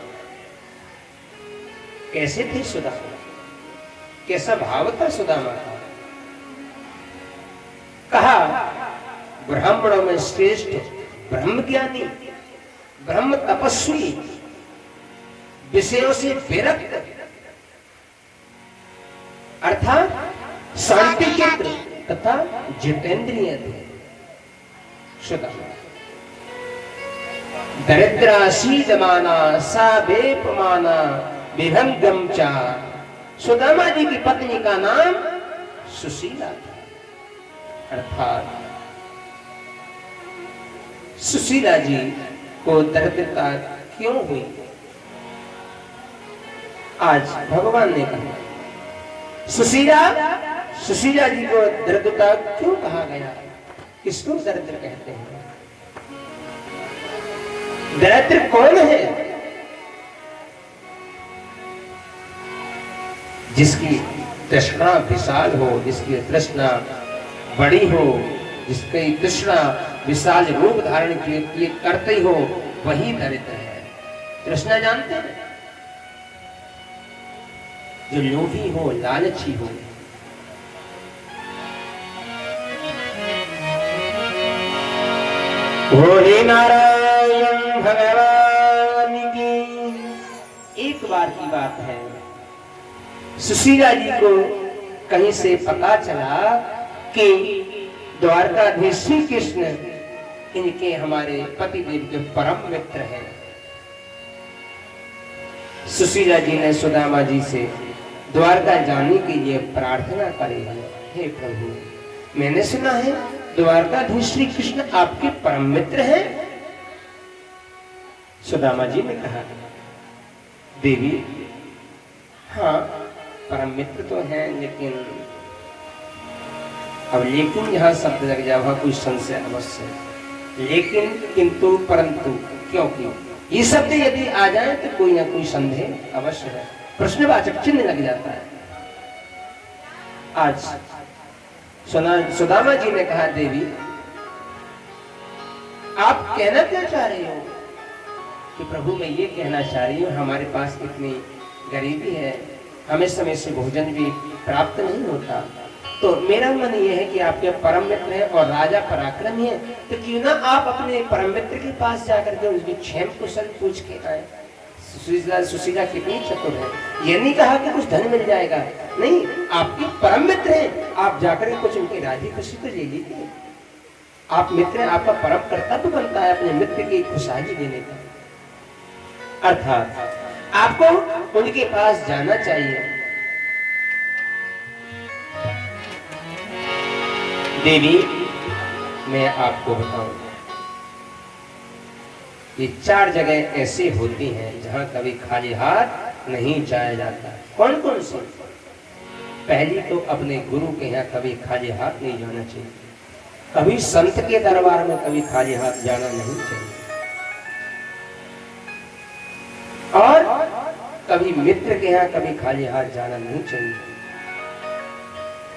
कैसे थे सुदामा? कैसा भाव था सुदामा का? कहा ब्राह्मणों में श्रेष्ठ, ब्रह्म ज्ञानी, ब्रह्म तपस्वी, विषयों से विरक्त, अर्थात शांति चित्त तथा जितेंद्रिय थे सुदामा। दरिद्रा सीदमाना साबेपमाना विभंगम चा। सुदामा जी की पत्नी का नाम सुशीला था। अर्थात सुशीला जी को दरिद्रता क्यों हुई? आज भगवान ने कहा सुशीला जी को दरिद्रता क्यों कहा गया? किसको दरिद्र कहते हैं? दरिद्र कौन है? जिसकी तृष्णा विशाल हो, जिसकी तृष्णा बड़ी हो, जिसकी तृष्णा विशाल रूप धारण किए करते हो, वही दरिद्र है। तृष्णा जानते हैं? जो लोभी हो, लालची हो। बोले नारायण भगवान की। एक बार की बात है, सुशीला जी को कहीं से पता चला कि द्वारकाधीश श्री कृष्ण इनके हमारे पतिदेव के परम मित्र हैं। सुशीला जी ने सुदामा जी से द्वारका जाने के लिए प्रार्थना करी है। हे प्रभु, मैंने सुना है द्वारकाधीश श्री कृष्ण आपके परम मित्र हैं। सुदामा जी ने कहा, देवी हाँ परम मित्र तो हैं, लेकिन अब लेकिन यहां शब्द लग जाए, वहां कोई संशय अवश्य है। लेकिन, किंतु, परंतु, क्योंकि ये शब्द यदि आ जाए तो कोई ना कोई संदेह अवश्य है, प्रश्नवाचक चिन्ह लग जाता है। आज सुदामा जी ने कहा, देवी आप कहना क्या चाह रही हो? कि प्रभु मैं ये कहना चाह रही हूँ, हमारे पास इतनी गरीबी है, हमें समय से भोजन भी प्राप्त नहीं होता, तो मेरा मन ये है कि आपके परम मित्र हैं और राजा पराक्रमी है, तो क्यों ना आप अपने परम मित्र के पास जाकर के उनकी क्षेम कुशल पूछ के आए। सुशीला कितनी चतुर है, ये नहीं कहा कि कुछ धन मिल जाएगा, नहीं, आपके परम मित्र हैं, आप जाकर के कुछ उनकी राजी खुशी तो ले लीजिए। आप मित्र हैं, आपका परम कर्तव्य बनता है अपने मित्र की खुशहाली देने का। अर्थात आपको उनके पास जाना चाहिए। देवी मैं आपको बताऊं, ये 4 जगह ऐसी होती हैं जहां कभी खाली हाथ नहीं जाया जाता। कौन कौन सी? पहली तो अपने गुरु के यहाँ कभी खाली हाथ नहीं जाना चाहिए, कभी संत के दरबार में कभी खाली हाथ जाना नहीं चाहिए, और कभी मित्र के यहाँ कभी खाली हाथ जाना नहीं चाहिए।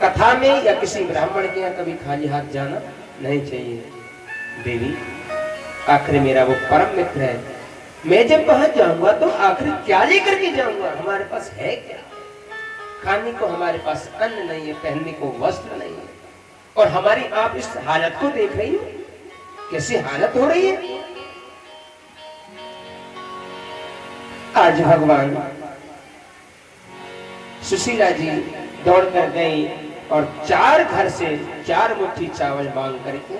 कथा में या किसी ब्राह्मण के यहाँ कभी खाली हाथ जाना नहीं चाहिए। देवी, आखिर मेरा वो परम मित्र है, मैं जब वहां जाऊंगा तो आखिर क्या लेकर के जाऊंगा? हमारे पास है क्या? खाने को हमारे पास अन्न नहीं है, पहनने को वस्त्र नहीं है, और हमारी आप इस हालत को देख रही हो, कैसी हालत हो रही है। आज भगवान सुशीला जी दौड़ कर गई और 4 घर से 4 मुट्ठी चावल मांग करके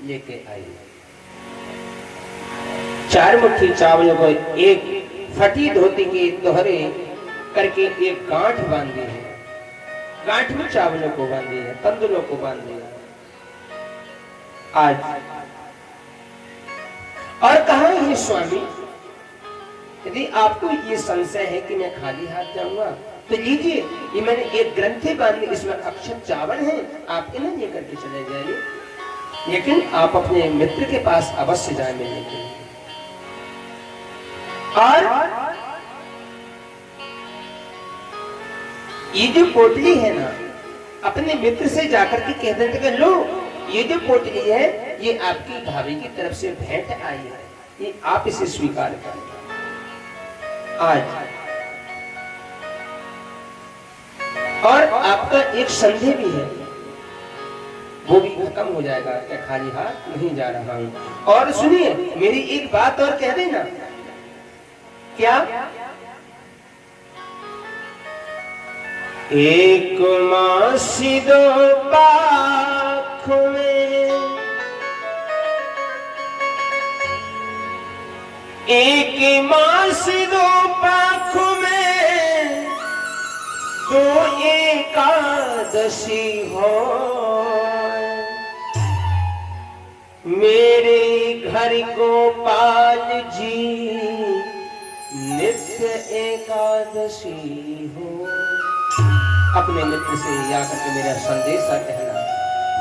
लेके आई। 4 मुट्ठी चावलों को एक फटी धोती के दोहरे करके एक गांठ बांधी है, गांठ में चावलों को बांधी है, तंदुलों को बांधी है। आज और कहा है स्वामी, यदि आपको ये संशय है कि मैं खाली हाथ जाऊंगा तो लीजिए, ये मैंने एक ग्रंथि बांधी, इसमें अक्षत चावल है, आप इन्हें लेकर के चले जाइए, लेकिन आप अपने मित्र के पास अवश्य जाए मिलने के लिए। और ये जो पोटली है ना, अपने मित्र से जाकर के कह देते कि लो, ये जो पोटली है ये आपकी भाभी की तरफ से भेंट आई है, ये आप इसे स्वीकार करें। आज और आपका एक संदेह भी है, वो भी खत्म हो जाएगा, क्या खाली हाथ नहीं जा रहा हूं। और सुनिए, मेरी एक बात और कह देना। क्या? एक मासी 2 पाख में, एक मासी 2 पाख में 2 एकादशी हो। मेरे घर गोपाल जी नित्य एकादशी हो। अपने मित्र से आकर के मेरा संदेशा कहना,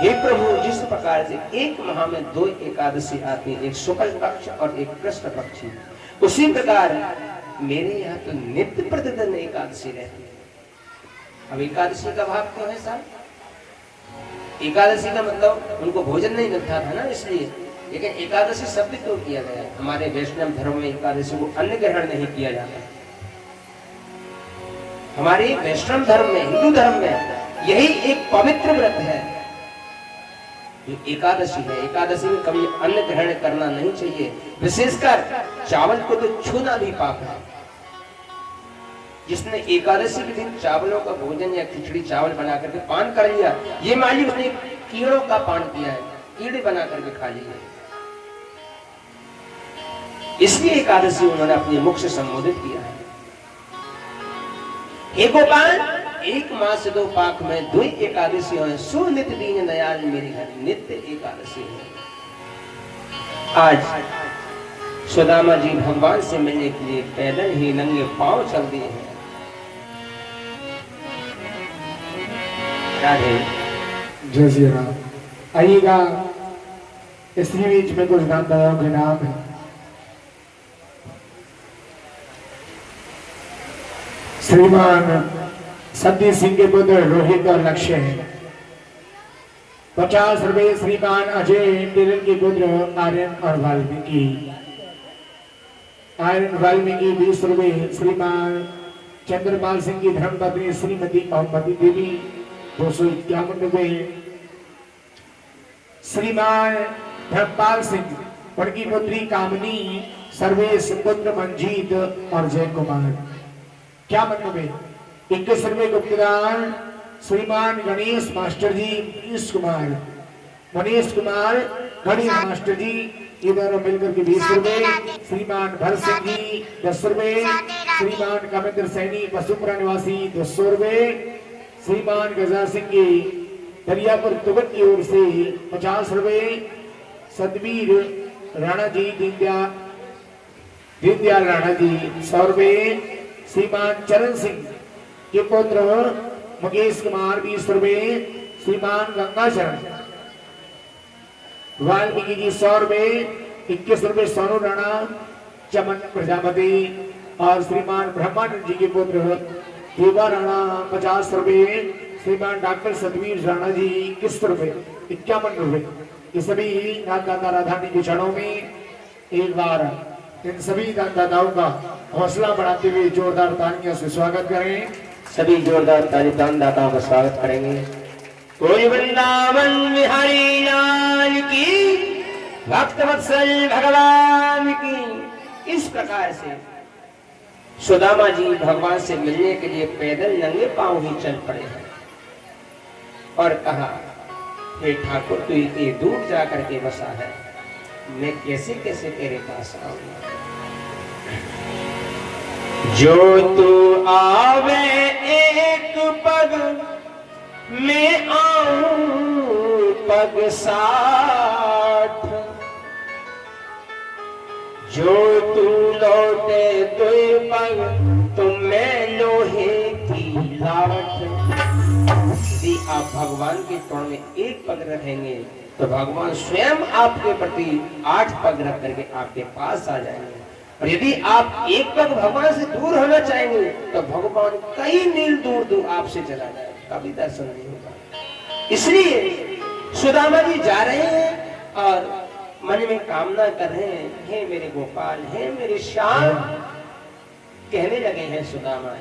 हे प्रभु, जिस प्रकार से एक माह में 2 एकादशी आती है, एक शुक्ल पक्ष और एक कृष्ण पक्षी, उसी प्रकार मेरे यहाँ तो नित्य प्रतिदिन एकादशी रहती है। अब एकादशी का भाव क्यों है साहब? एकादशी का मतलब उनको भोजन नहीं मिलता था ना, इसलिए। लेकिन एकादशी शब्द क्यों किया गया? हमारे वैष्णव धर्म में एकादशी को अन्न ग्रहण नहीं किया जाता। हमारे वैष्णव धर्म में, हिंदू धर्म में यही एक पवित्र व्रत है जो एकादशी है। एकादशी में कभी अन्न ग्रहण करना नहीं चाहिए, विशेषकर चावल को तो छूना भी पाप है। जिसने एकादशी के दिन चावलों का भोजन या खिचड़ी चावल बना करके पान कर लिया, ये मान ली उसने कीड़ों का पान किया है, कीड़े बना करके खा लिए। इसलिए एकादशी उन्होंने अपने मुख से संबोधित किया है। हे गोपाल, एक मास 2 पाक में 2 एकादशी है, सो नित्य दीन दयाल मेरे घर नित्य एकादशी है। आज सुदामा जी भगवान से मिलने के लिए पैदल ही नंगे पांव चल दिए हैं। राधे जय श्री राम। आइएगा, इसी बीच में कुछ नामदारों के नाम है। श्रीमान सती सिंह के पुत्र रोहित और लक्ष्य है। 50 रुपए श्रीमान अजय टेलर के पुत्र आर्यन और वाल्मीकि। आर्यन वाल्मीकि 20 रुपए श्रीमान चंद्रपाल सिंह की धर्मपत्नी श्रीमती औमती देवी 251 रुपए। श्रीमान धर्मपाल सिंह उनकी पुत्री कामनी सर्वेश पुत्र मंजीत और जय कुमार। क्या मतलब है? 21 रुपए गुप्तदान श्रीमान गणेश मास्टर जी मनीष कुमार गणेश मास्टर जी, ये दोनों मिलकर के 20 रुपए। श्रीमान भरत सिंह जी 10 रुपए। श्रीमान कमेंद्र सैनी पशुपुरा निवासी 200 रुपए। श्रीमान गजा सिंह की दरियापुर तुगन की ओर से 50 रुपए। सतवीर राणा जी दीनदयाल राणा जी 100 रुपए। श्रीमान चरण सिंह के पुत्र मुकेश कुमार 20 रुपए। श्रीमान गंगाचरण वाल्मीकि जी 100 रुपए। 21 रुपए सोनू राणा चमन प्रजापति और श्रीमान ब्रह्मानंद जी के पुत्र देवा राणा 50 रुपए, श्रीमान डॉक्टर सतवीर राणा जी 21 रुपए, 51 रुपए। ये सभी दानदाता राधानी के चरणों में एक बार इन सभी दानदाताओं का हौसला बढ़ाते हुए जोरदार तालियों से स्वागत करें। सभी जोरदार ताली दानदाताओं का स्वागत करेंगे। कोई वृंदावन बिहारी लाल की, भक्त वत्सल भगवान की। इस प्रकार से सुदामा जी भगवान से मिलने के लिए पैदल नंगे पांव ही चल पड़े हैं और कहा, हे ठाकुर, तू इतनी दूर जाकर के बसा है, मैं कैसे कैसे तेरे पास आऊंगा। जो तू आवे एक पग, मैं आऊं पग 60। जो तू लौटे दो पग, तुम मैं लोहे की लाठ। यदि आप भगवान के चरण में एक पग रखेंगे तो भगवान स्वयं आपके प्रति 8 पग रख करके आपके पास आ जाएंगे। और यदि आप एक पग भगवान से दूर होना चाहेंगे तो भगवान कई मील दूर दूर आपसे चला जाए, कभी दर्शन नहीं होगा। इसलिए सुदामा जी जा रहे हैं और मन में कामना कर रहे हैं, हे मेरे गोपाल, हे मेरे श्याम। कहने लगे हैं सुदामा,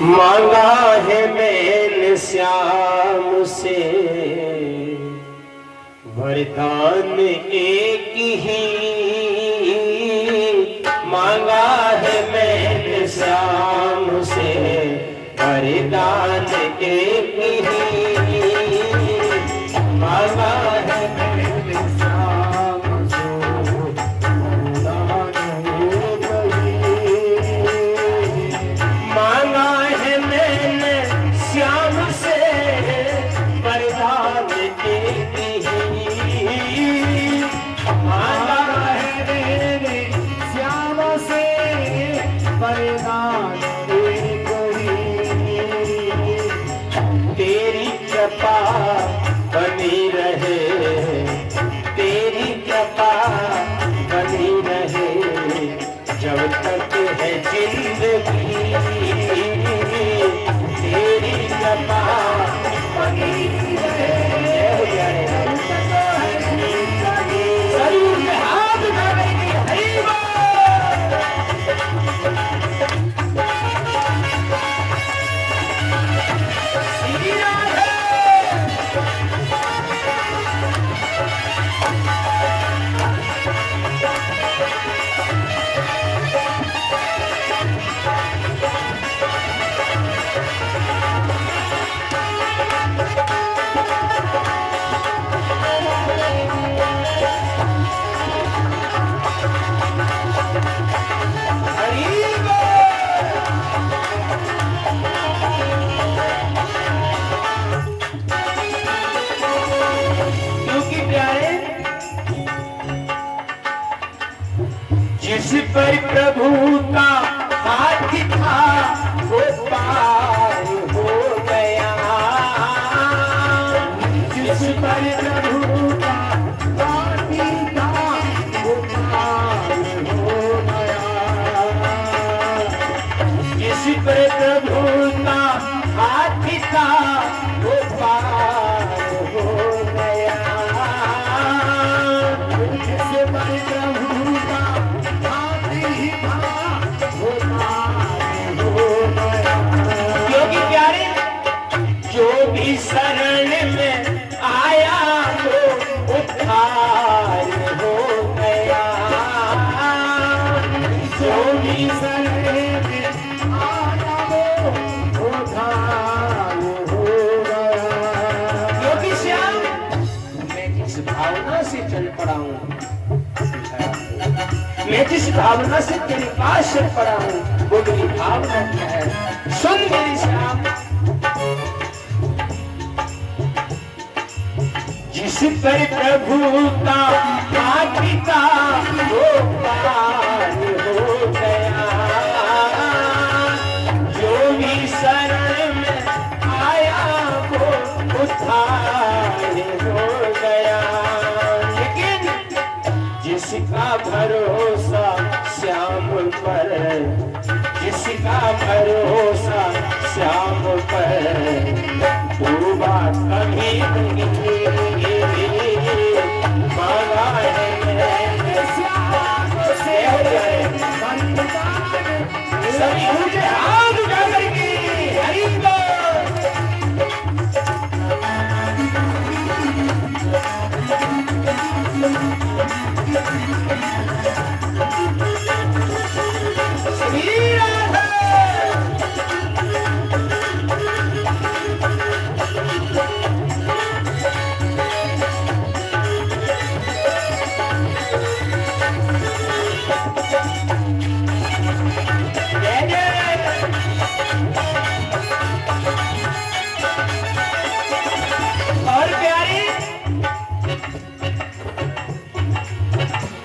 मांगा है मैंने श्याम से वरदान एक ही। मांगा है मैंने श्याम से वरदान एक ही। मांगा है मैंने श्याम से वरदान एक ही। मांगा है मैंने श्याम से वरदान एक ही। मांगा है मैंने श्याम से वरदान एक ही। तेरी कृपा बनी रहे, तेरी कृपा बनी रहे, जब तक है जिंदगी। तेरी कृपा बनी रहे, शरीर में हाथ डालेंगे, हरि बोल। श्री राधे। जिस पर प्रभु का हाथ था वो पार हो गया। जिस पर प्रभु का हाथ था वो पार हो गया। जिस पर प्रभु का हाथ था वो पार हो गया। जिस पर प्रभु का क्योंकि प्यारे, जो भी शरण में आया वो उद्धार हो गया। जो भी शरण में आया वो उद्धार हो गया। क्योंकि श्याम, मैं जिस भावना से चल पड़ा हूँ, मैं जिस भावना से तेरे पास चल पड़ा हूँ, वो मेरी भावना क्या है, सुन मेरी श्याम। जिस पर प्रभु का हाथ था वो पार हो गया। जो भी शरण में आया वो उद्धार हो गया। लेकिन भरोसा श्याम पर, जिसका भरोसा श्याम पर, डूबा कभी नहीं मांगा है श्याम से। सभी ऊंचे हाथ उठा करके हरि बोल।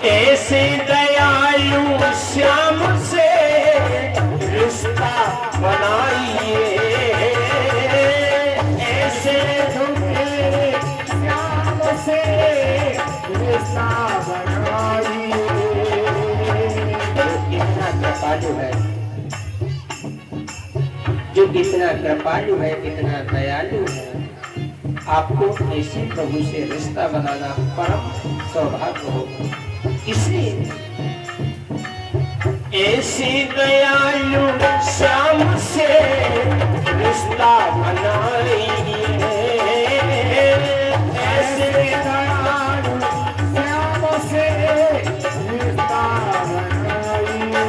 ऐसे दयालु श्याम से रिश्ता बनाइए, ऐसे श्याम से रिश्ता बनाइए। जो कितना कृपालु है, कितना दयालु है, आपको ऐसे प्रभु से रिश्ता बनाना परम सौभाग्य होगा। इसलिए ऐसे दयालु श्याम से रिश्ता बनाइए, ऐसे दयालु श्याम से रिश्ता बनाइए।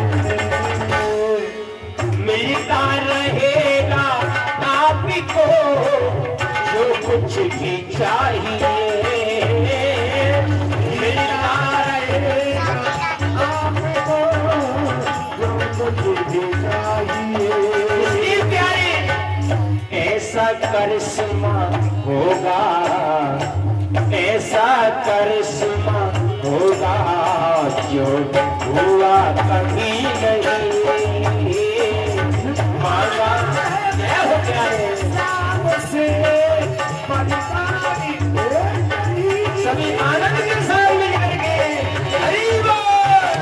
मिलता रहेगा आपको जो कुछ भी चाहिए, मिलता रहेगा आपको जो कुछ भी चाहिए। इसलिए प्यारे ऐसा करिश्मा होगा, ऐसा करिश्मा होगा जो हुआ कभी नहीं मांगा। हो प्यारे सभी आनंद के साथ मिल करके हरि बोल।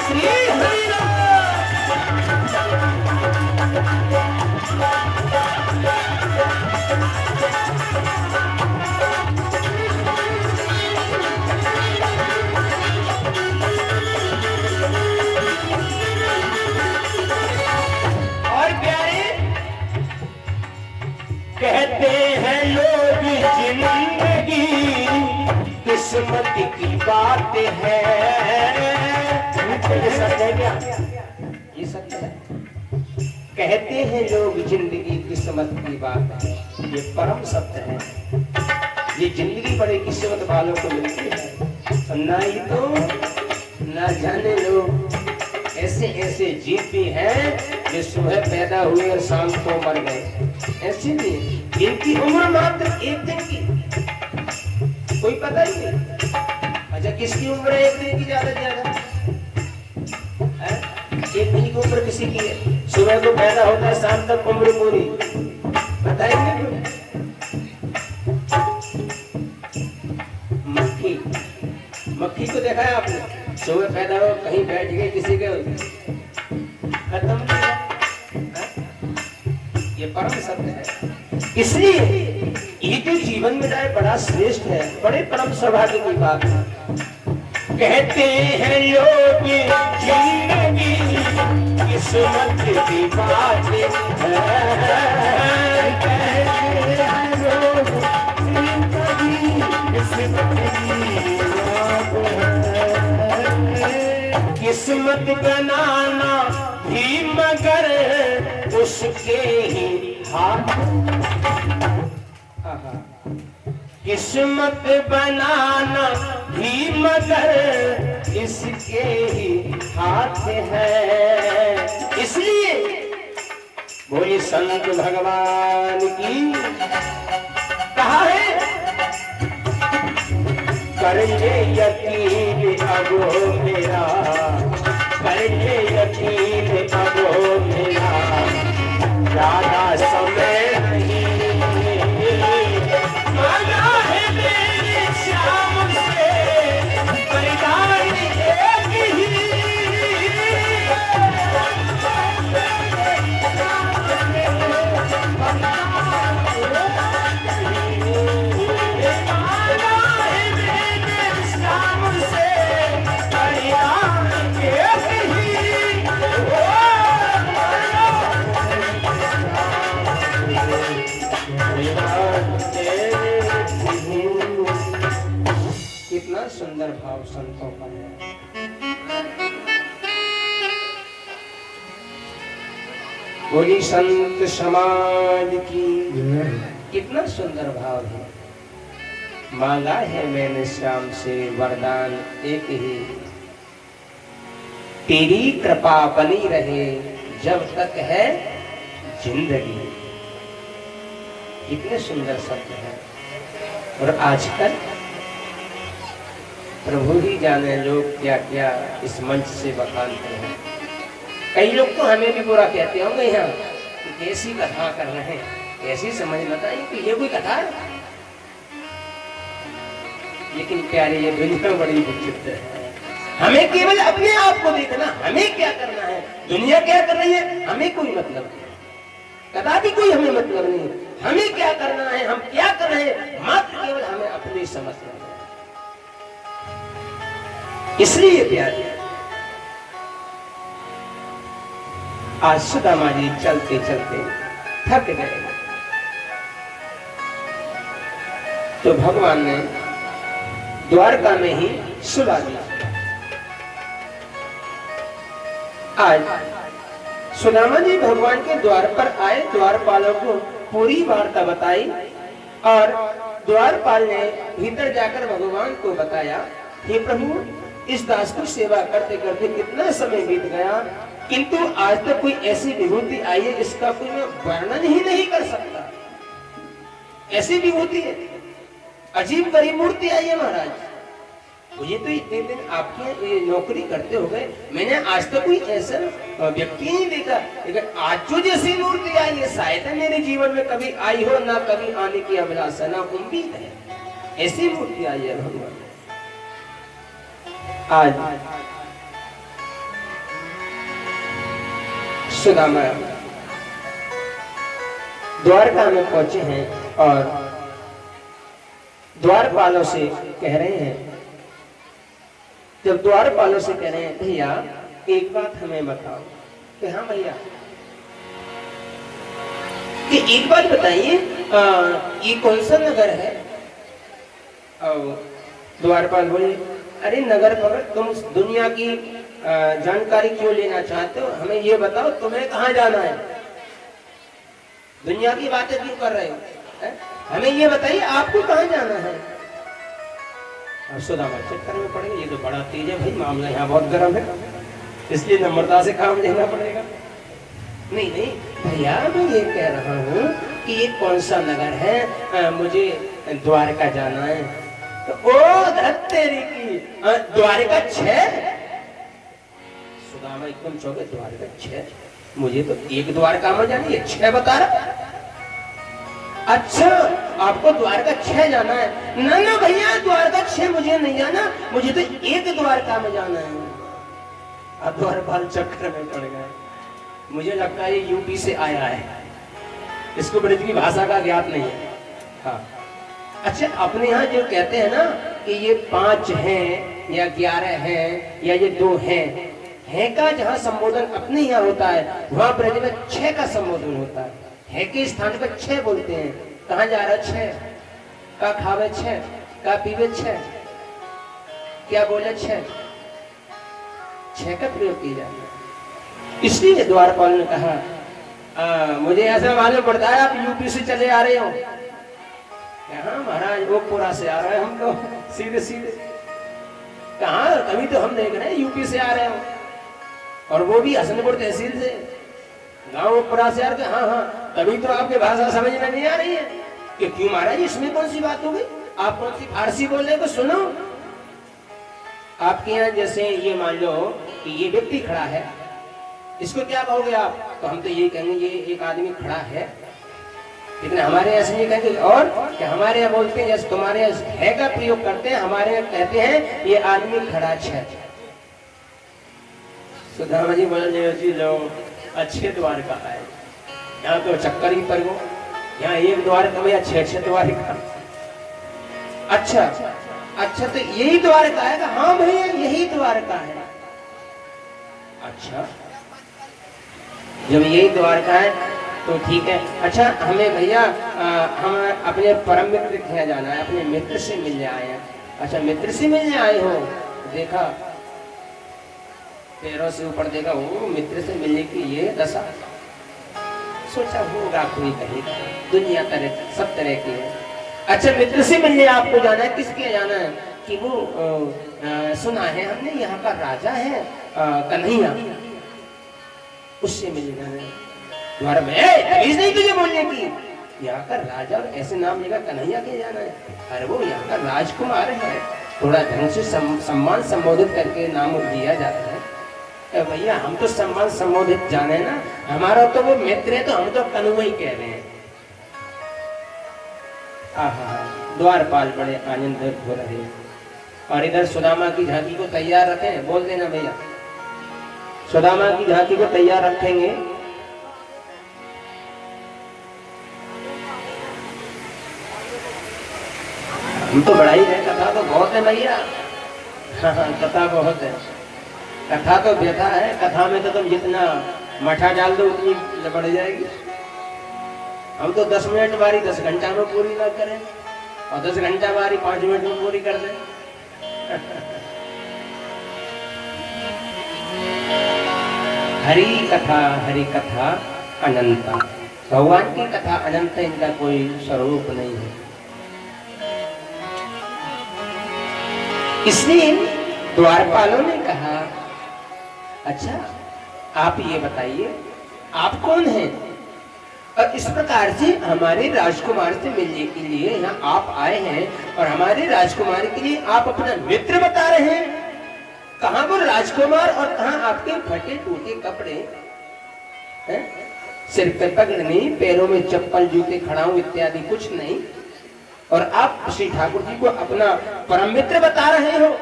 श्री हरि कहते हैं लोग जिंदगी किस्मत की बात है। ये सत्य है क्या? ये सत्य है। कहते हैं लोग जिंदगी किस्मत की बात है, ये परम सत्य है। ये जिंदगी बड़े किस्मत वालों को मिलती है, ना ही तो ना जाने लोग ऐसे ऐसे जीव भी हैं जो सुबह पैदा हुए और शाम को मर गए। ऐसे भी इनकी उम्र मात्र एक दिन की, कोई पता ही नहीं। अच्छा, किसकी उम्र है एक दिन की ज्यादा ज्यादा? एक दिन की उम्र किसी की है, सुबह को पैदा होता है शाम तक उम्र पूरी, बताएंगे? मक्खी, मक्खी को देखा है आपने? सुबह पैदा हो कहीं बैठ गए किसी के, खत्म। ये परम सत्य है। इसलिए ये जो जीवन में जाए बड़ा श्रेष्ठ है, बड़े परम सौभाग्य की बात है। कहते हैं लोग जिंदगी किस्मत की बात है, कहते हैं लोग जिंदगी किस्मत की बात है। किस्मत बनाना भी मगर उसके ही हाथ। किस्मत बनाना भी मगर इसके ही हाथ है। इसलिए बोले संत भगवान की कहा है कर ले यकीन अब मेरा, कर ले यकीन अब मेरा, ज्यादा समय नहीं मांगा है मेरे श्याम से, परिदान एक ही कितना सुंदर भाव संतों का है। बोली संत समाज की, कितना सुंदर भाव है। मांगा है मैंने श्याम से वरदान एक ही, तेरी कृपा बनी रहे जब तक है जिंदगी। कितने सुंदर शब्द है। और आजकल प्रभु ही जाने लोग क्या क्या इस मंच से बखानते हैं। कई लोग तो हमें भी बुरा कहते होंगे यहाँ कि कैसी कथा कर रहे हैं, कैसी समझ बताइए कि ये कोई कथा है। लेकिन प्यारे ये दुनिया बड़ी विचित्र है। हमें केवल अपने आप को देखना, हमें क्या करना है, दुनिया क्या कर रही है हमें कोई मतलब नहीं, कदापि कोई हमें मतलब नहीं। हमें क्या करना है, हम क्या कर रहे हैं, मात्र केवल हमें अपनी समझ में। इसलिए प्यारे आज सुदामा जी चलते चलते थक गए, तो भगवान ने द्वारका में ही सुला दिया। आज सुदामा जी भगवान के द्वार पर आए, द्वारपालों को पूरी वार्ता बताई और द्वारपाल ने भीतर जाकर भगवान को बताया, हे प्रभु इस दास की सेवा करते करते कितना समय बीत गया, किंतु आज तक कोई ऐसी विभूति आई है जिसका कोई मैं वर्णन ही नहीं कर सकता। ऐसी विभूति है, अजीब गरीब मूर्ति आई है महाराज। मुझे तो इतने दिन आपके नौकरी करते हो गए, मैंने आज तक कोई ऐसा व्यक्ति नहीं देखा, लेकिन आज जो जैसी मूर्ति आई है शायद मेरे जीवन में कभी आई हो, ना कभी आने की अभिलाषा, ना उम्मीद है। ऐसी मूर्ति आई है भगवान। आज सुदामा द्वारका में पहुंचे हैं और द्वारपालों से कह रहे हैं, जब द्वारपालों से कह रहे हैं भैया एक बात हमें बताओ, कि हाँ भैया कि एक बात बताइए, ये कौन सा नगर है। द्वारपाल बोले, अरे नगर भगत तुम दुनिया की जानकारी क्यों लेना चाहते हो, हमें ये बताओ तुम्हें कहाँ जाना है, दुनिया की बातें क्यों कर रहे हो, हमें ये बताइए आपको कहाँ जाना है। सुदामा चक्कर में पड़ गए, ये तो बड़ा तेज है भाई, मामला यहाँ बहुत गर्म है, इसलिए नम्रता से काम लेना पड़ेगा। नहीं नहीं भैया मैं ये कह रहा हूँ कि ये कौन सा नगर है, मुझे द्वारका जाना है। तो ओ धत्तेरी की द्वारका 6। सुदामा एकदम चौके, द्वारका 6, मुझे तो एक द्वारका में जानी है, 6 बता रहा। अच्छा आपको द्वारका 6 जाना है। ना ना भैया द्वारका 6 मुझे नहीं जाना, मुझे तो एक द्वारका में जाना है। अब द्वारपाल चक्कर में पड़ गए, मुझे लगता है ये यूपी से आया है, इसको ब्रज की भाषा का ज्ञात नहीं है। हाँ अच्छा अपने यहाँ जो कहते हैं ना कि ये 5 हैं या 11 हैं या ये 2 हैं का जहाँ संबोधन अपने यहाँ होता है, वहाँ ब्रज में 6 का संबोधन होता है के स्थान पर 6 बोलते हैं। कहाँ जा रहा 6, का खावे 6, का पीवे 6, क्या बोले 6 का प्रयोग किया जाता है। इसलिए द्वारपाल ने कहा मुझे ऐसा मालूम पड़ता है आप यूपी से चले आ रहे हो। हाँ महाराज वो पूरा से आ रहे हैं हम तो सीधे सीधे। कहा अभी तो हम देख रहे हैं यूपी से आ रहे हो, और वो भी हसनपुर तहसील से, गाँव पुरा से आ रहे। हाँ हाँ तभी तो आपकी भाषा समझ में नहीं आ रही है। कि क्यों महाराज इसमें कौन सी बात हो गई, आप कौन सी फारसी बोल रहे हो, सुनो। आपके यहाँ जैसे ये मान लो कि ये व्यक्ति खड़ा है, इसको क्या कहोगे आप, तो हम तो ये कहेंगे ये एक आदमी खड़ा है, लेकिन हमारे यहाँ से नहीं कहेंगे। और क्या हमारे यहाँ बोलते हैं, जैसे तुम्हारे यहाँ है का प्रयोग करते हैं, हमारे यहाँ कहते हैं ये आदमी खड़ा है। सुदामा जी बोले जी लो अच्छे द्वार का है, यहाँ तो चक्कर ही पर गो, यहाँ एक द्वार का भैया 6 द्वार का। अच्छा अच्छा तो यही द्वार का है, हाँ भैया यही द्वार का है। अच्छा जब यही द्वार का है तो ठीक है। अच्छा हमें भैया हम अपने परम मित्र के यहाँ जाना है, अपने मित्र से मिलने आए हैं। अच्छा मित्र से मिलने आए हो, देखा पैरों से ऊपर देखा, वो मित्र से मिलने की ये दशा, सोचा होगा कोई कहीं, दुनिया तरह सब तरह की है। अच्छा मित्र से मिलने आपको जाना है, किसके जाना है कि वो सुना है हमने यहाँ का राजा है कन्हैया, उससे मिलने जाना है। तुम्हारा मैं नहीं तुझे बोलने की, यहाँ का राजा और ऐसे नाम लेगा कन्हैया के जाना है, अरे वो यहाँ का राजकुमार है, थोड़ा ढंग से सम्मान संबोधित करके नाम दिया जाता है। भैया हम तो सम्मान संबोधित जाने ना, हमारा तो वो मित्र है तो हम तो कन्हैया ही कह रहे हैं। द्वारपाल बड़े आनंद हो रहे हैं। और इधर सुदामा की झांकी को तैयार रखें, बोल देना भैया सुदामा की झांकी को तैयार रखेंगे। हम तो बढ़ाई है, कथा तो बहुत है भैया। हाँ कथा बहुत है, कथा तो व्यथा है, कथा में तो तुम जितना मठा डाल दो उतनी बढ़ जाएगी। हम तो 10 मिनट बारी 10 घंटा में पूरी ना करें, और 10 घंटा बारी 5 मिनट में पूरी कर दें। हरि कथा अनंता, भगवान की कथा अनंत, इनका कोई स्वरूप नहीं है। इसलिए द्वारपालों ने कहा अच्छा आप ये बताइए आप कौन हैं, और इस प्रकार से हमारे राजकुमार से मिलने के लिए यहाँ आप आए हैं, और हमारे राजकुमार के लिए आप अपना मित्र बता रहे हैं। कहाँ वो राजकुमार और कहाँ आपके फटे टूटे कपड़े हैं? सिर पे पगड़ नहीं, पैरों में चप्पल जूते खड़ाऊ इत्यादि कुछ नहीं, और आप श्री ठाकुर जी को अपना परम मित्र बता रहे हो।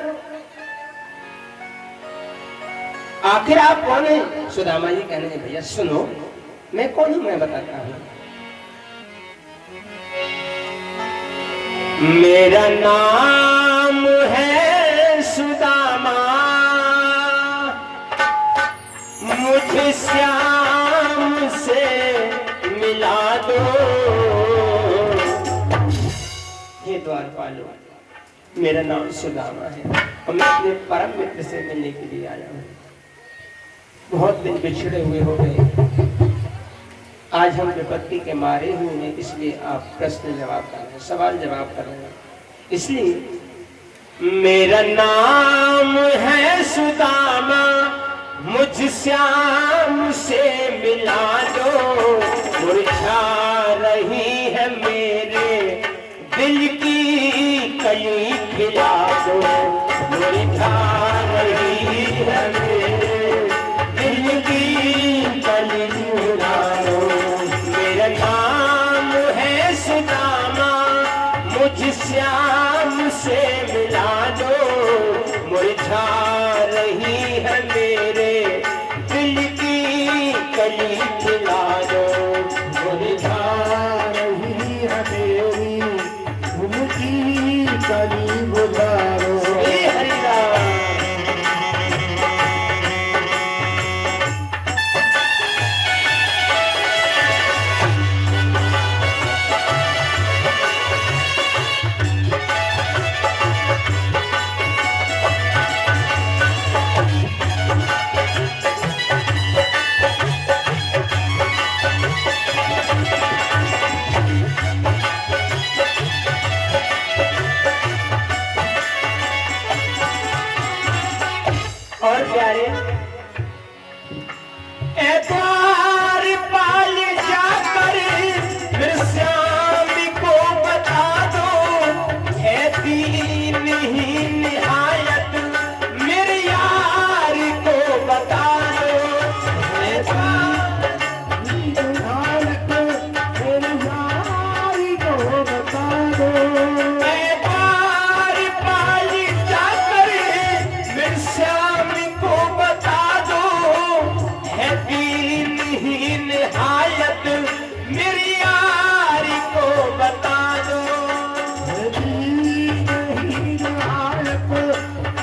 आखिर आप कौन है? सुदामा जी कहने लगे भैया सुनो मैं कौन हूं, मैं बताता हूं। मेरा नाम है सुदामा, मुझे श्याम से मिला दो। ये द्वारपालो मेरा नाम सुदामा है, और मैं अपने परम मित्र से मिलने के लिए आया हूं। बहुत दिन बिछड़े हुए हो गए, आज हम विपत्ति के मारे हुए हैं, इसलिए आप प्रश्न जवाब कर रहे हैं, सवाल जवाब कर रहे हैं। इसलिए मेरा नाम है सुदामा, मुझ श्याम से मिला दो। मुरझा रही है मेरे दिल की कली खिला दो। मुरझा रही है मेरे दिल की कली खिला दो। मेरा नाम है सुदामा, मुझ श्याम से मिला दो। मुरझा रही है मेरे दिल की कली खिला दो। मुरझा रही है मेरी दिल की कली बुझा दो। और प्यारे द्वारपाल जाकर फिर श्याम को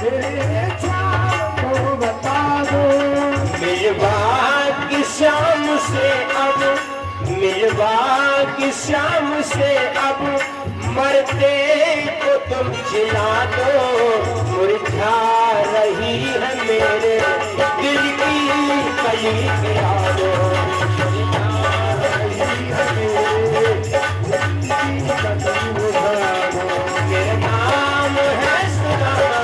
मेरे चाँद को बता दो। मिलवा की शाम से अब, मिलवा की शाम से अब मरते को तुम जिला दो। मुरझा रही है मेरे दिल की कली गिरा दो। मुरझा रही है मेरे दिल की कली गिरा दो। मेरा नाम है सुदामा।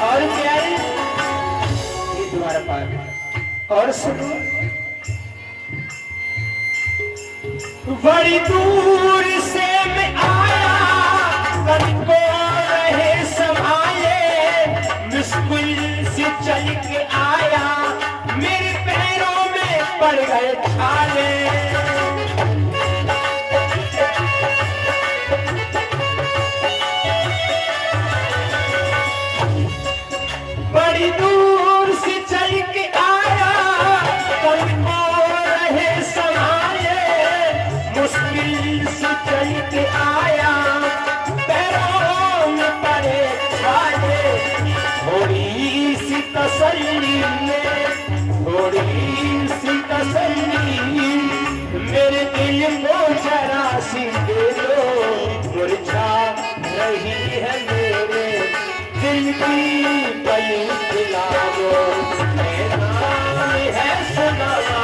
और क्या है ये द्वार पार। और सुनो, बड़ी दूर से मैं आया, कभी को रहे संभाले। मुश्किल से चल के आया, मेरे पैरों में पड़ गए छाले। बड़ी दूर से चल के आया, कभी को रहे संभाले। मुश्किल से चल के आया, पैरों में पड़े छाले। थोड़ी सी तसल्ली, थोड़ी सी तसल्ली मेरे दिल को जरा सी दे दो। मुरझा रही है मेरे दिल की कली खिला दो। मेरा नाम है सुदामा।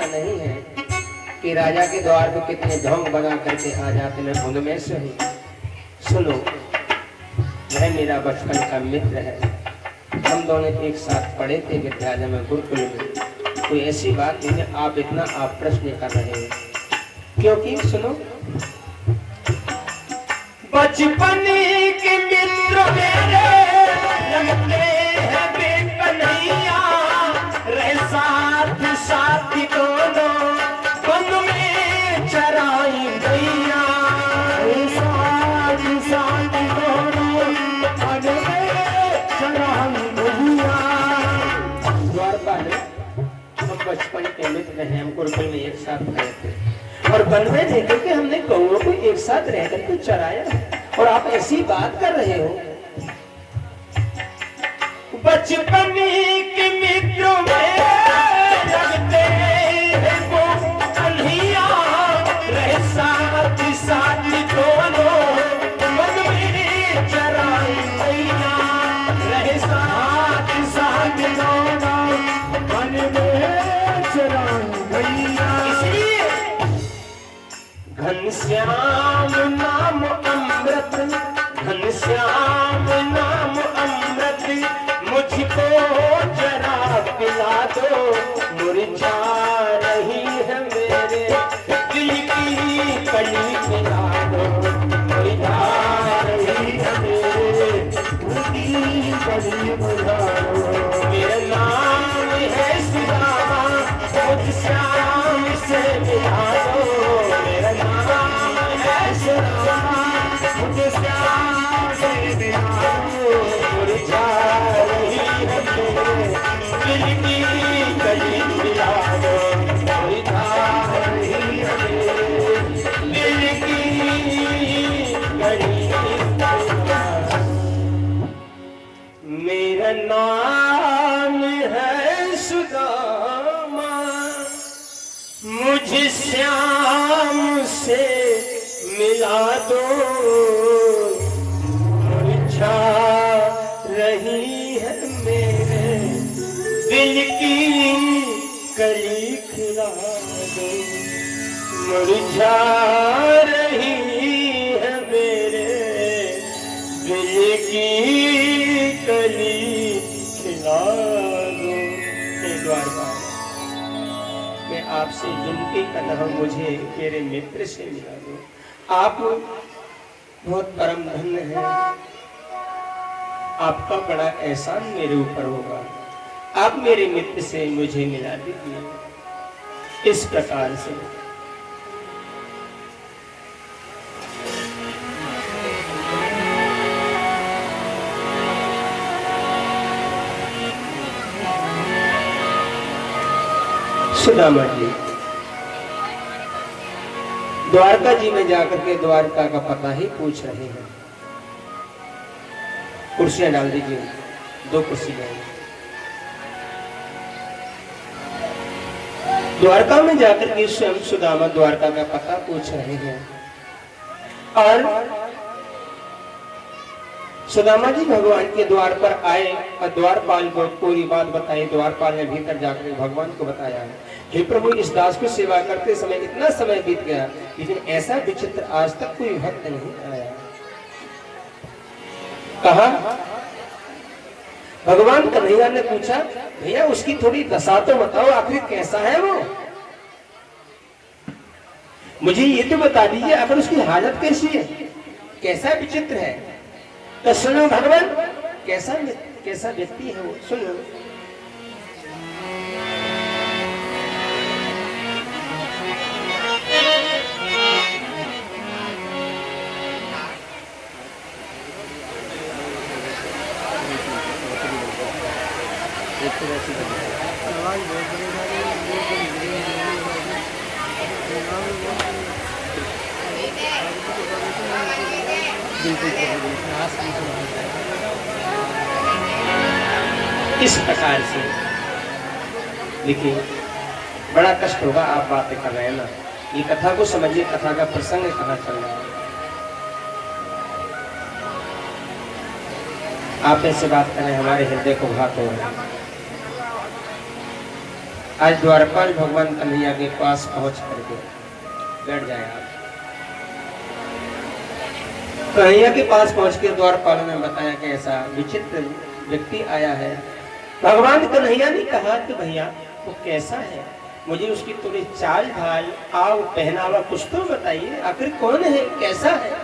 नहीं है कि राजा के द्वार को कितने ढोंग बना करके आ जाते हैं उनमें से ही। सुनो, वह मेरा बचपन का मित्र है। हम दोनों एक साथ पढ़े थे विद्यालय में, गुरुकुल में। कोई ऐसी बात नहीं है आप इतना आप प्रश्न कर रहे हैं, क्योंकि सुनो, बचपन के मित्र मेरे लगते हैं बेकन्हैया। रहे साथ साथ दोनों बन में चराई गैया। साथ साथ दोनों बन में चराई गैया। द्वारपाल, हम बचपन के मित्र हैं, हम गुरुकुल में एक साथ रहे थे और वन में देखे कि हमने गौओं को एक साथ रहकर के चराया, और आप ऐसी बात कर रहे हो। बचपन के मित्रों में लगते हैं वो कन्हैया। रहे साथ साथ दोनों मन में चराई गैया। रहे साथ साथ दोनों मन में चराई गैया। इसलिए घनश्याम नाम अमृत, घनश्याम नाम अमृत मुझको जरा पिला दो। मुरझा रही है मेरे दिल की कली पिला दो। मुरझा रही है मेरे दिल की कली पिला दो। मेरा नाम है सुदामा, मुझसे मिला दो, मेरा नाम है सुदामा, मुझे श्याम से मिला दो। मुरझा रही है मेरे दिल की कली मिला दो, मुरझा रही है मेरे दिल की कली मिला दो। मेरा नाम है सुदामा, मुझे श्याम से मिला दो, मुरझा रही है मेरे दिल की कली खिला दो, मुरझा रही है मेरे दिल की कली खिला दो। हे द्वारपाल, मैं आपसे विनती कर रहा हूं, मुझे मेरे मित्र से मिला दो। आप बहुत परम धन्य हैं, आपका बड़ा एहसान मेरे ऊपर होगा। आप मेरे मित्र से मुझे मिला दीजिए इस प्रकार से। सुदामा जी द्वारका जी में जाकर के द्वारका का पता ही पूछ रहे हैं। कुर्सियां डाल दीजिए, 2 कुर्सियां। द्वारका में जाकर के स्वयं सुदामा द्वारका का पता पूछ रहे हैं और सुदामा जी भगवान के द्वार पर आए और द्वारपाल को पूरी बात बताई। द्वारपाल ने भीतर जाकर भगवान को बताया, हे प्रभु, इस दास को सेवा करते समय इतना समय बीत गया, लेकिन ऐसा विचित्र आज तक कोई भक्त नहीं आया। कहा भगवान कन्हैया ने पूछा, भैया उसकी थोड़ी दशा तो बताओ, आखिर कैसा है वो, मुझे ये तो बता दीजिए, आखिर उसकी हालत कैसी है, कैसा विचित्र है। तो सुनो भगवान, कैसा व्यक्ति है वो, सुनो। इस प्रकार से देखिए, बड़ा कष्ट होगा। आप बातें कर रहे हैं ना, ये कथा को समझिए, कथा का प्रसंग कहाँ चल रहा है। आप ऐसे बात करें, हमारे हृदय को घात हो रहा है। आज द्वारपाल भगवान कन्हैया के पास पहुंच करके बैठ जाए। आप कन्हैया के पास पहुंच के द्वारपाल ने बताया कि ऐसा विचित्र व्यक्ति आया है। भगवान कन्हैया ने कहा कि भैया वो कैसा है, मुझे उसकी थोड़ी चाल ढाल, आव, पहनावा कुछ तो बताइए, आखिर कौन है, कैसा है।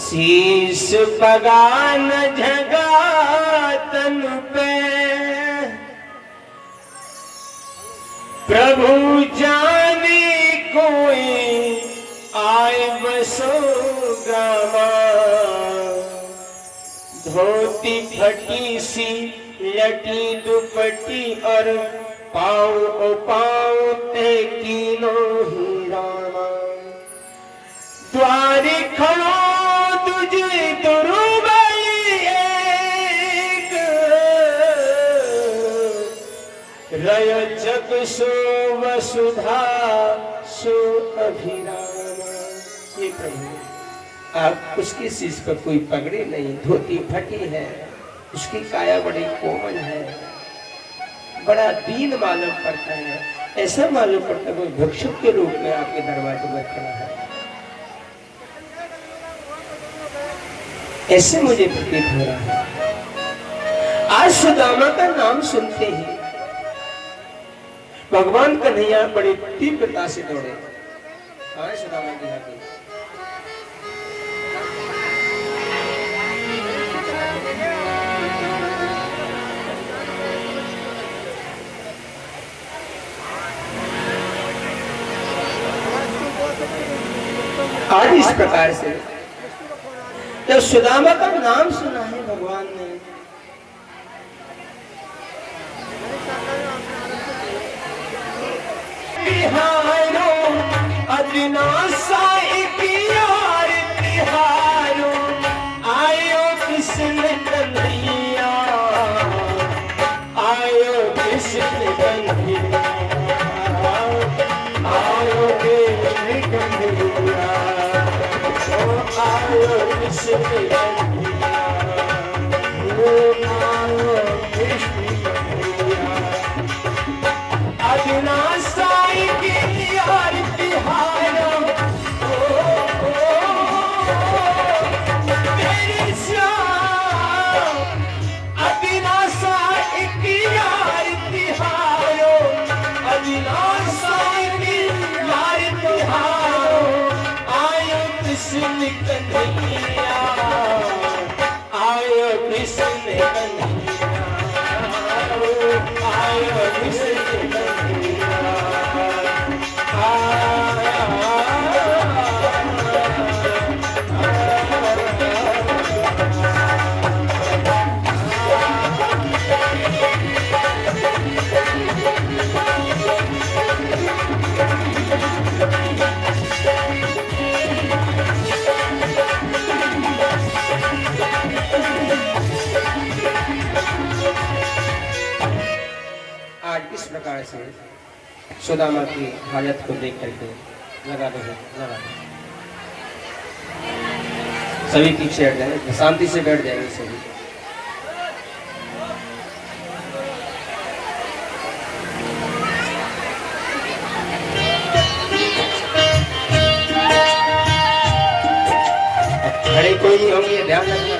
शीश बगान झगा तन पे, प्रभु जाने कोई आए बसो गामा, धोती फटी सी लटी दुपट्टी और पाँव ते कीनो ही रामा, द्वारे खड़ो तुझे दुरुबई एक, रय जग सो वसुधा सो अभिरामा। ये प्रभु, आप उसकी शीश पर कोई पगड़ी नहीं, धोती फटी है, उसकी काया बड़ी कोमल है, बड़ा दीन मालूम पड़ता है, ऐसा मालूम पड़ता है कोई भिक्षुक के रूप में आपके दरवाजे में खड़ा है। ऐसे मुझे प्रतीत हो रहा है। आज सुदामा का नाम सुनते ही भगवान कन्हैया बड़ी तीव्रता से दौड़े। हाँ, सुदामा जी आगे। आज इस प्रकार से जब सुदामा का नाम सुना है भगवान ने, बिहारो अविनाशा प्यार बिहारो आयो कृष्ण कन्हैया, आयो कृष्ण कन्हैया, आयो कृष्ण कन्हैया, आयो कृष्ण कन्हैया, आयो कृष्ण कन्हैया, अविनाशा प्यार बिहारो मेरे श्याम, अविनाशा प्यार बिहारो, अविनाशा प्यार बिहारो, आयो कृष्ण कन्हैया, आयो कृष्ण कन्हैया, आयो कृष्ण कन्हैया। आज इस प्रकार से सुदामा की हालत को देख करके लगा दो सभी पीछे हट जाएंगे, शांति से बैठ जाएंगे सभी। खड़े कोई नहीं होंगे, ध्यान रखना।